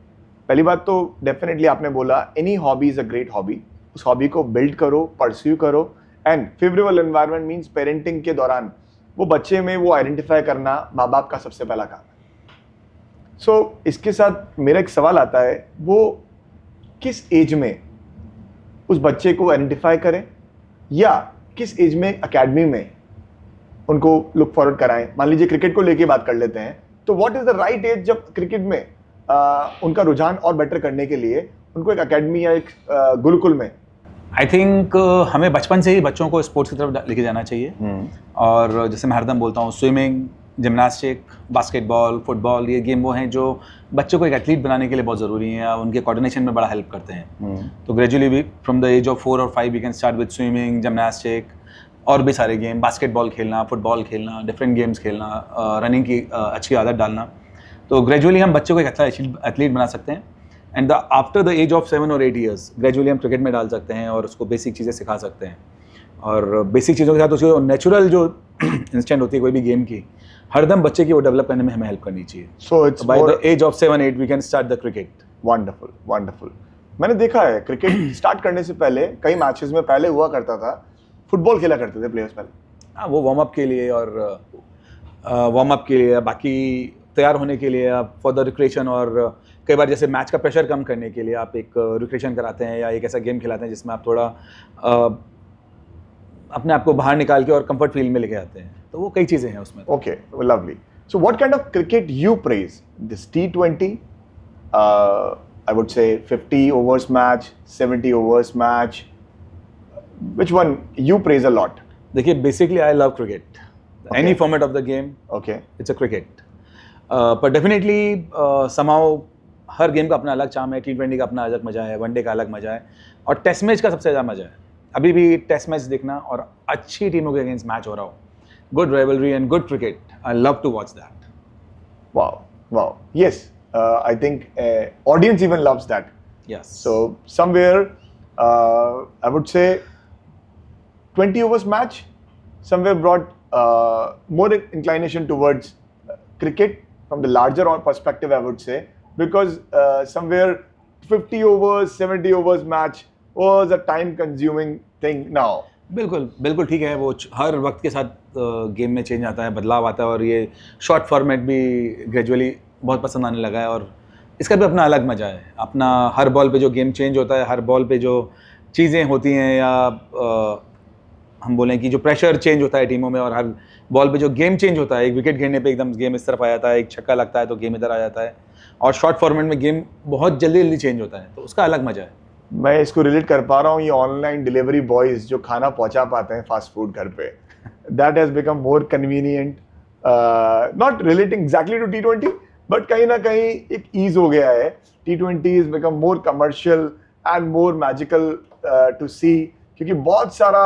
पहली बात तो डेफिनेटली आपने बोला any hobby is a great hobby. उस हॉबी को बिल्ड करो, परस्यू करो, and favourable environment means parenting के दौरान वो बच्चे में वो आइडेंटिफाई करना माँ बाप का सबसे पहला काम है. सो इसके साथ मेरा एक सवाल आता है, वो किस एज में उस बच्चे को आइडेंटिफाई करें, या किस एज में एकेडमी में उनको लुक फॉरवर्ड कराएं? मान लीजिए क्रिकेट को लेके बात कर लेते हैं, तो what is the right age जब क्रिकेट में उनका रुझान और बेटर करने के लिए उनको एक एकेडमी या एक गुरुकुल में? आई थिंक हमें बचपन से ही बच्चों को स्पोर्ट्स की तरफ लेके जाना चाहिए. और जैसे मैं हरदम बोलता हूँ, स्विमिंग, जिमनास्टिक, बास्केटबॉल, फुटबॉल, ये गेम वो हैं जो बच्चों को एक एथलीट बनाने के लिए बहुत ज़रूरी हैं, उनके कोऑर्डिनेशन में बड़ा हेल्प करते हैं. तो gradually we from the age of 4 और 5 we can start with swimming, gymnastic, और भी सारे गेम, बास्केटबॉल खेलना, फुटबॉल खेलना, डिफरेंट गेम्स खेलना, रनिंग की अच्छी आदत डालना. तो ग्रेजुअली हम बच्चों को एक अच्छा एथलीट बना सकते हैं. And after the age of 7 और 8 ईयर्स ग्रेजुअली हम क्रिकेट में डाल सकते हैं और उसको बेसिक चीज़ें सिखा सकते हैं. और बेसिक चीज़ों के साथ उसको नेचुरल जो इंस्टेंट होती है कोई भी गेम की, हरदम बच्चे की वो डेवलप करने में हमें हेल्प करनी चाहिए. So it's by the age of 7-8 we can start the cricket. Wonderful, wonderful. मैंने देखा है क्रिकेट स्टार्ट करने से पहले कई मैचेस में पहले हुआ करता था, फुटबॉल खेला करते थे प्लेयर्स पहले. हाँ, वो वार्म अप के लिए, और वार्म अप के लिए, बाकी तैयार होने के लिए आप फॉर द रिक्रिएशन, और कई बार जैसे मैच का प्रेशर कम करने के लिए आप एक रिक्रिएशन कराते हैं या एक ऐसा गेम खिलाते हैं जिसमें आप थोड़ा अपने आप को बाहर निकाल के और कंफर्ट फील में लेके आते हैं, तो वो कई चीज़ें हैं उसमें। Okay, lovely. So, what kind of cricket you praise? This T20, I would say 50 overs match, 70 overs match. Which one you praise a lot? देखिए, basically I love cricket, any format of the game, Okay. It's a cricket, पर definitely समाउ हर game का अपना अलग charm है। T20 का अपना अलग मजा है, वनडे का अलग मजा है, और टेस्ट मैच का सबसे ज़्यादा मजा है। अभी भी टेस्ट मैच देखना और अच्छी टीमों के अगेंस्ट मैच हो रहा हो, good rivalry and good cricket, I love to watch that. Wow, wow. Yes, I think audience even loves that. Yes. So somewhere, I would say 20 overs match somewhere brought more inclination towards cricket from the larger perspective, I would say, because somewhere 50 overs, 70 overs match was a time-consuming thing now. बिल्कुल बिल्कुल ठीक है, वो हर वक्त के साथ game में change आता है, बदलाव आता है, और ये शॉर्ट फॉर्मेट भी ग्रेजुअली बहुत पसंद आने लगा है, और इसका भी अपना अलग मजा है। अपना हर बॉल पे जो गेम चेंज होता है, हर बॉल पे जो चीज़ें होती हैं, या हम बोलें कि जो प्रेशर चेंज होता है टीमों में, और हर बॉल पे जो गेम चेंज होता है, एक विकेट गिरने पे एकदम गेम इस तरफ आ जाता है, एक छक्का लगता है तो गेम इधर आ जाता है, और शॉर्ट फॉर्मेट में गेम बहुत जल्दी जल्दी चेंज होता है, तो उसका अलग मजा है। मैं इसको रिलेट कर पा रहा हूँ, ये ऑनलाइन डिलीवरी बॉयज जो खाना पहुंचा पाते हैं फास्ट फूड घर पे, that has become more convenient, not relating exactly to T20, but कहीं ना कहीं एक ईज हो गया है। T20 is become more commercial and more magical to see, क्योंकि बहुत सारा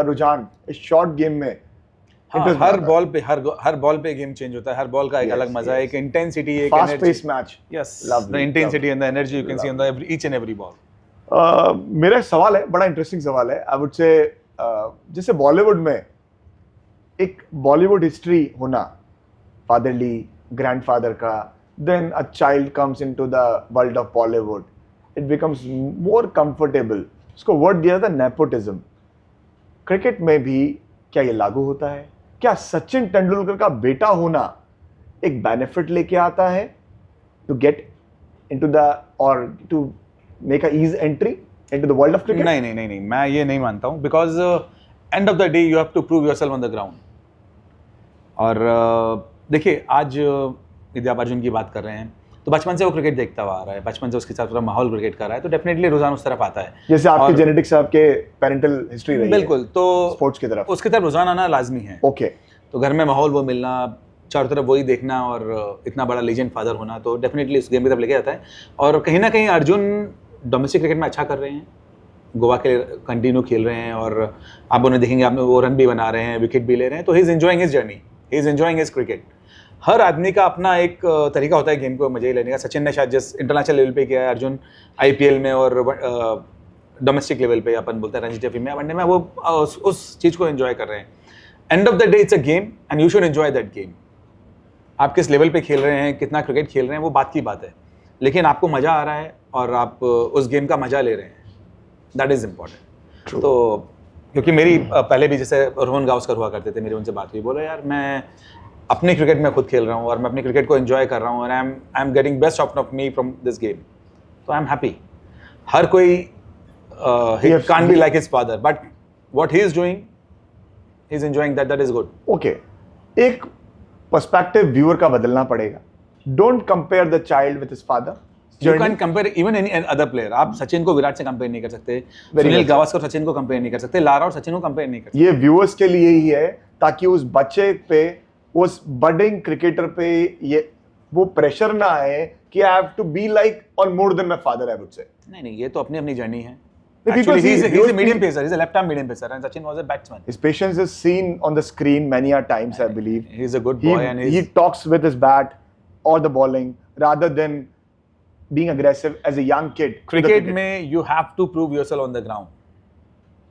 रुझान इस शॉर्ट गेम में हर बॉल पे गेम चेंज होता है, हर बॉल का एक अलग मजा है, एक इंटेंसिटी, एक fast pace match. Yes, the intensity and the energy you can see on the each and every ball. मेरा सवाल है, बड़ा इंटरेस्टिंग सवाल है, आई वुड से, जैसे बॉलीवुड में एक बॉलीवुड हिस्ट्री होना, फादरली ग्रैंडफादर का, then a child comes into the world of Bollywood, it becomes more comfortable, उसको वर्ड दिया था नेपोटिज्म। क्रिकेट में भी क्या ये लागू होता है? क्या सचिन तेंदुलकर का बेटा होना एक बेनिफिट लेके आता है टू गेट इनटू द, और to make a ease entry into the world of cricket? नहीं, मैं ये नहीं मानता हूँ, because end of the day you have to prove yourself on the ground. और देखिए, आज यदि आप अर्जुन की बात कर रहे हैं, तो बचपन से वो क्रिकेट देखता हुआ आ रहा है, बचपन से उसके साथ पूरा माहौल क्रिकेट का रहा है, तो डेफिनेटली रुझान उस तरफ आता है। जैसे आपके जेनेटिक्स, आपके पेरेंटल हिस्ट्री रही है, बिल्कुल, तो स्पोर्ट्स की तरफ, उसकी तरफ रुझान आना लाजमी है। ओके। तो घर में माहौल वो मिलना, चारों तरफ वही देखना, और इतना बड़ा लीजेंड फादर होना, तो डेफिनेटली उस गेम की तरफ लेके आता है। और कहीं ना कहीं अर्जुन डोमेस्टिक क्रिकेट में अच्छा कर रहे हैं, गोवा के कंटिन्यू खेल रहे हैं, और आप उन्हें देखेंगे, आपने वो रन भी बना रहे हैं, विकेट भी ले रहे हैं, तो he is enjoying his journey, he is enjoying his cricket. हर आदमी का अपना एक तरीका होता है गेम को मजे लेने का। सचिन ने शायद जिस इंटरनेशनल लेवल पे किया है, अर्जुन IPL में, और डोमेस्टिक लेवल पे अपन बोलते हैं रणजी ट्रॉफी में, वनडे में, वो उस चीज़ को एंजॉय कर रहे हैं। And of the day it's a game and you should enjoy that game. आप किस लेवल पे खेल रहे हैं, कितना क्रिकेट खेल रहे हैं, वो बात की बात है, लेकिन आपको मज़ा आ रहा है और आप उस गेम का मज़ा ले रहे हैं, दैट इज़ इम्पॉर्टेंट। तो क्योंकि मेरी पहले भी जैसे रोहन गावस्कर हुआ करते थे, मेरी उनसे बात हुई, बोला यार मैं अपने क्रिकेट में खुद खेल रहा हूँ और मैं अपने क्रिकेट को एंजॉय कर रहा हूँ, और I am getting best out of me from this game, तो आई एम हैप्पी। हर कोई can't be like his father, but what he is doing, he is enjoying that, that is good. Okay, एक perspective viewer का बदलना पड़ेगा। Don't compare the child with his father. You can't compare even any other player. आप सचिन को विराट से compare नहीं कर सकते, सुनील गावस्कर सचिन को कंपेयर नहीं कर सकते, लारा और सचिन को कंपेयर नहीं कर सकते। ये व्यूअर्स के लिए ही है, ताकि उस बच्चे पे, उस बडिंग क्रिकेटर पे ये वो प्रेशर ना आए कि I have to be like और more than my father, I would say. नहीं, ये तो अपनी अपनी जर्नी है। Because Actually, he's a he- medium pacer. He's a left-arm medium pacer, and Sachin was a batsman. His patience is seen on the screen many a times, I believe. He's a good boy, and he talks with his bat or the bowling rather than being aggressive as a young kid. Cricket में you have to prove yourself on the ground.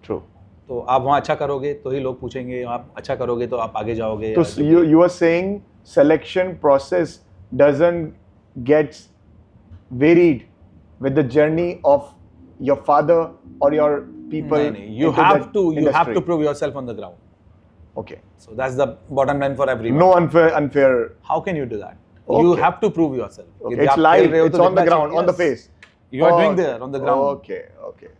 True. तो आप वहाँ अच्छा करोगे तो ही लोग पूछेंगे, आप अच्छा करोगे तो आप आगे जाओगे। So you are saying selection process doesn't get varied with the journey of your father or your people. नहीं, you into have that to industry. prove yourself on the ground. Okay. So that's the bottom line for everyone. No unfair. How can you do that? You Okay. have to prove yourself. Okay, यदि it's आप खेल live, रहे हो it's तो on the दिखना ground, चाहिए. on the Yes. face. You are doing Okay. there on the ground. Okay, okay.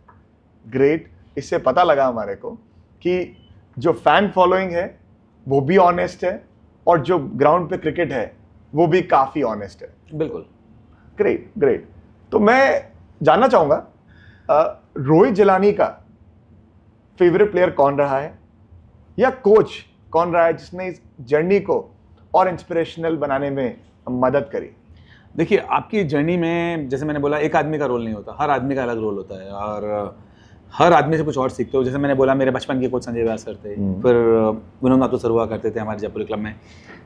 Great. इससे पता लगा हमारे को कि जो फैन फॉलोइंग है वो भी ऑनेस्ट है और जो ग्राउंड पे क्रिकेट है वो भी काफी ऑनेस्ट है. बिल्कुल. Great great. तो मैं जानना चाहूंगा रोहित जिलानी का फेवरेट प्लेयर कौन रहा है या कोच कौन रहा है जिसने इस जर्नी को और इंस्पिरेशनल बनाने में मदद करी. देखिए, आपकी जर्नी में जैसे मैंने बोला एक आदमी का रोल नहीं होता, हर आदमी का अलग रोल होता है और हर आदमी से कुछ और सीखते हो. जैसे मैंने बोला मेरे बचपन के कोच संजय व्यास सर थे, फिर विनोद माथुर सर हुआ करते थे हमारे जयपुर क्लब में.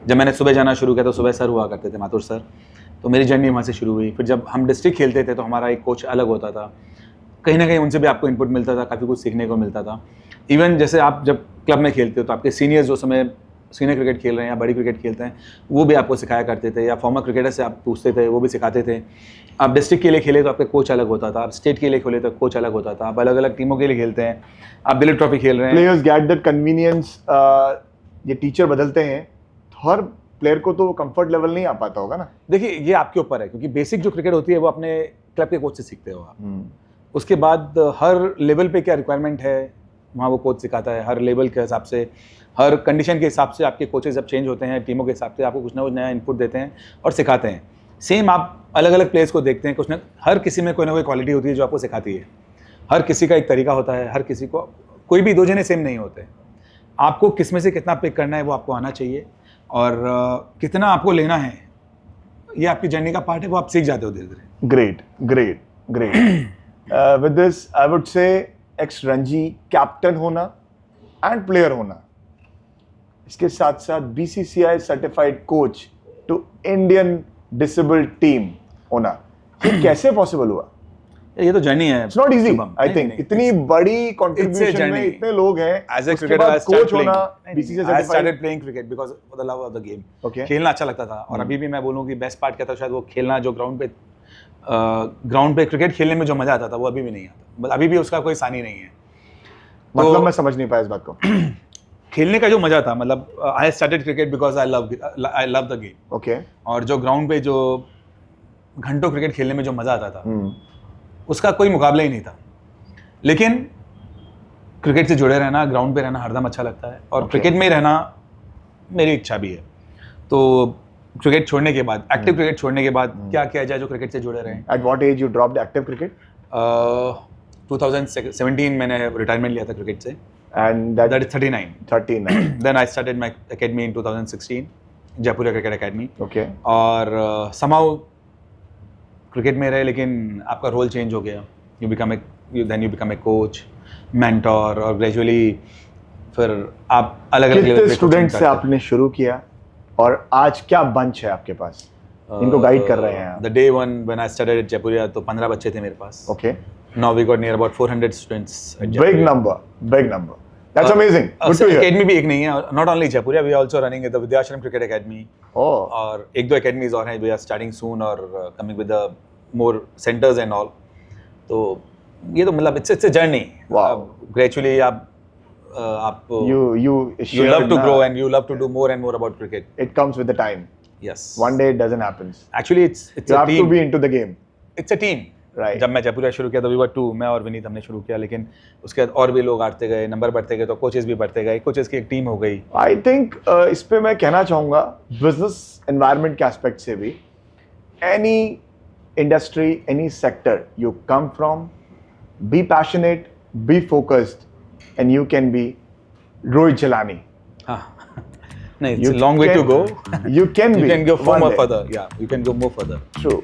जब मैंने सुबह जाना शुरू किया तो सुबह सर हुआ करते थे, माथुर सर. तो मेरी जर्नी वहाँ से शुरू हुई. फिर जब हम डिस्ट्रिक्ट खेलते थे तो हमारा एक कोच अलग होता था. कहीं ना कहीं उनसे भी आपको इनपुट मिलता था, काफ़ी कुछ सीखने को मिलता था. इवन जैसे आप जब क्लब में खेलते हो तो आपके सीनियर्स जो समय सीनियर क्रिकेट खेल रहे हैं या बड़ी क्रिकेट खेलते हैं वो भी आपको सिखाया करते थे, या फॉर्मर क्रिकेटर से आप पूछते थे वो भी सिखाते थे. आप डिस्ट्रिक्ट के लिए खेले तो आपका कोच अलग होता था, आप स्टेट के लिए खेले तो कोच अलग होता था, आप अलग अलग टीमों के लिए खेलते हैं, आप दिलीप ट्रॉफी खेल रहे हैं. Players get that convenience. ये टीचर बदलते हैं तो हर प्लेयर को तो कंफर्ट लेवल नहीं आ पाता होगा ना. देखिए, ये आपके ऊपर है क्योंकि बेसिक जो क्रिकेट होती है वो अपने क्लब के कोच से सीखते हो आप. उसके बाद हर लेवल पे क्या रिक्वायरमेंट है वहाँ वो कोच सिखाता है. हर लेवल के हिसाब से, हर कंडीशन के हिसाब से आपके कोचेज जब चेंज होते हैं टीमों के हिसाब से आपको कुछ ना कुछ नया इनपुट देते हैं और सिखाते हैं. सेम आप अलग अलग प्लेयर्स को देखते हैं, कुछ ना हर किसी में कोई ना कोई क्वालिटी होती है जो आपको सिखाती है. हर किसी का एक तरीका होता है, हर किसी को कोई भी दो जने सेम नहीं होते. आपको किस में से कितना पिक करना है वो आपको आना चाहिए और कितना आपको लेना है ये आपकी जर्नी का पार्ट है, वो आप सीख जाते हो धीरे धीरे. Great great great. With this I would say ex Ranji captain होना एंड प्लेयर होना, इसके साथ साथ BCCI certified coach to Indian disabled team होना, ये कैसे पॉसिबल हुआ? ये तो जर्नी है. It's not easy. Shubham, I नहीं, थिंक नहीं, इतनी बड़ी कंट्रीब्यूशन में journey. इतने लोग हैं. As a उसके cricketer, बाद I started कोच होना, playing. BCCI I started certified. playing cricket because for the love of the game. Okay. खेलना अच्छा लगता था और अभी भी मैं बोलूँ कि बेस्ट पार्ट क्या था शायद वो खेलना, जो ग्राउंड पे क्रिकेट खेलने में जो मजा आता था वो अभी भी नहीं आता. मतलब अभी भी उसका कोई सानी नहीं है. मतलब मैं समझ नहीं पाया इस बात को. खेलने का जो मजा था, मतलब I started cricket because I love the game. Okay. और जो ग्राउंड पे जो घंटों क्रिकेट खेलने में जो मजा आता था उसका कोई मुकाबला ही नहीं था. लेकिन क्रिकेट से जुड़े रहना, ग्राउंड पे रहना हरदम अच्छा लगता है और क्रिकेट में ही रहना मेरी इच्छा भी है. तो क्रिकेट छोड़ने के बाद, एक्टिव क्रिकेट छोड़ने के बाद क्या किया जाए जो क्रिकेट से जुड़े रहें. At what age you dropped active cricket? 2017 मैंने रिटायरमेंट लिया था क्रिकेट से. And that is 39. 39. Then I started my academy in 2016, Jaipur cricket academy. Okay. और समाउ क्रिकेट में रहे लेकिन आपका रोल चेंज हो गया. You become a coach, mentor, और ग्रेजुअली फिर आप अलग अलग कितने स्टूडेंट से आपने शुरू किया और आज क्या बंच है आपके पास इनको गाइड कर रहे हैं आप? The day one when I started at Jaipuria तो 15 बच्चे थे मेरे पास. Okay. Now we got near about 400 students at big number. That's amazing. Good to hear. Academy भी एक नहीं है, not only Jaipuria, we are also running the Vidyashram cricket academy. और एक दो एकेडमीज और हैं, वी आर स्टार्टिंग सून और coming with the more centres and all. तो ये तो मतलब इट्स अ जर्नी. ग्रेजुअली आप you love to grow and you love to do more and more about cricket. It comes with the time. Yes. One day it doesn't happen. Actually it's You a have team. to be into the game. It's a team. Right. जब मैं जयपुरिया शुरू किया तो we were 2, मैं और विनीत हमने शुरू किया, लेकिन उसके बाद और भी लोग आते गए, नंबर बढ़ते गए तो कोचेस भी बढ़ते गए, कोचेस की एक टीम हो गई. I think इस पे मैं कहना चाहूँगा बिजनेस एनवायरनमेंट के एस्पेक्ट से भी, any industry, any sector you come from, be passionate, be focused, and you can be Rohit Jilani. नहीं, it's a long way to go. You can be. You can go one more day. further. Yeah, you can go more further. True.